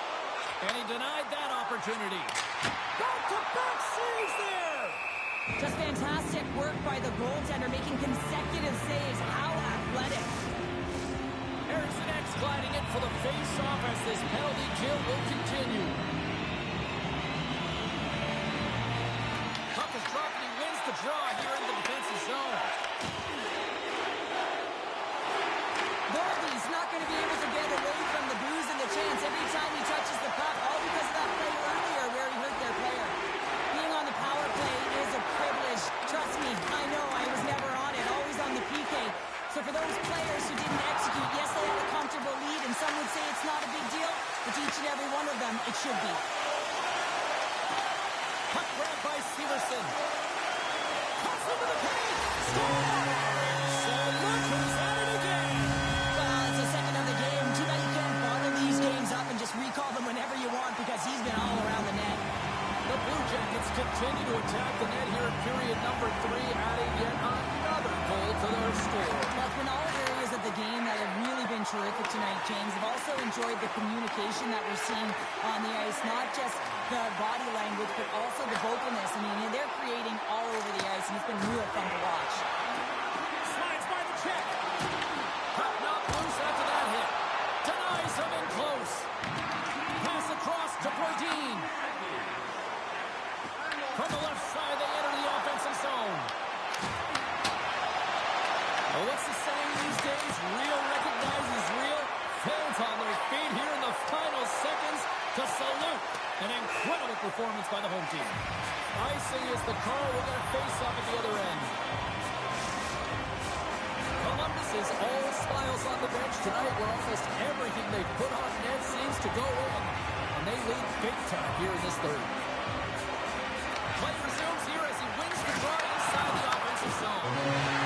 And he denied that opportunity. Back-to-back saves there. Just fantastic work by the goaltender, making consecutive saves. How athletic. Eriksson X gliding in for the face-off as this penalty kill will continue. Puck is dropped and he wins the draw here in the defensive zone. Norby's not going to be able to get away from the booze and the chance every time he touches the puck, all because of that play earlier where he hurt their player. Being on the power play is a privilege. Trust me, I know I was never on it, always on the PK. So for those players who didn't execute, yes, they had a comfortable lead, and some would say it's not a big deal, but to each and every one of them, it should be. Puck grabbed by Severson. Cuts into the paint. Score! So look who's at it again. Well, it's the second of the game. Too bad you can't bottle these games up and just recall them whenever you want because he's been all around the net. The Blue Jackets continue to attack the net here in period number 3, adding yet another goal to their score. Well, it's been all areas of the game that have really been terrific tonight, James. I've also enjoyed the communication that we're seeing on the ice, not just the body language, but also the vocalness. I mean, they're creating all over the ice, and it's been real fun to watch. Slides by the check. Puck knocked loose after that hit. Denies him in close. Pass across to Brodin. From the left side, they enter the offensive zone. Well, what's the saying these days? Real recognizes performance by the home team. Icing is the call. We're going to face off at the other end. Columbus is all smiles on the bench tonight, where almost everything they put on net seems to go in. And they lead big time here in this third. Play resumes here as he wins the draw inside the offensive zone.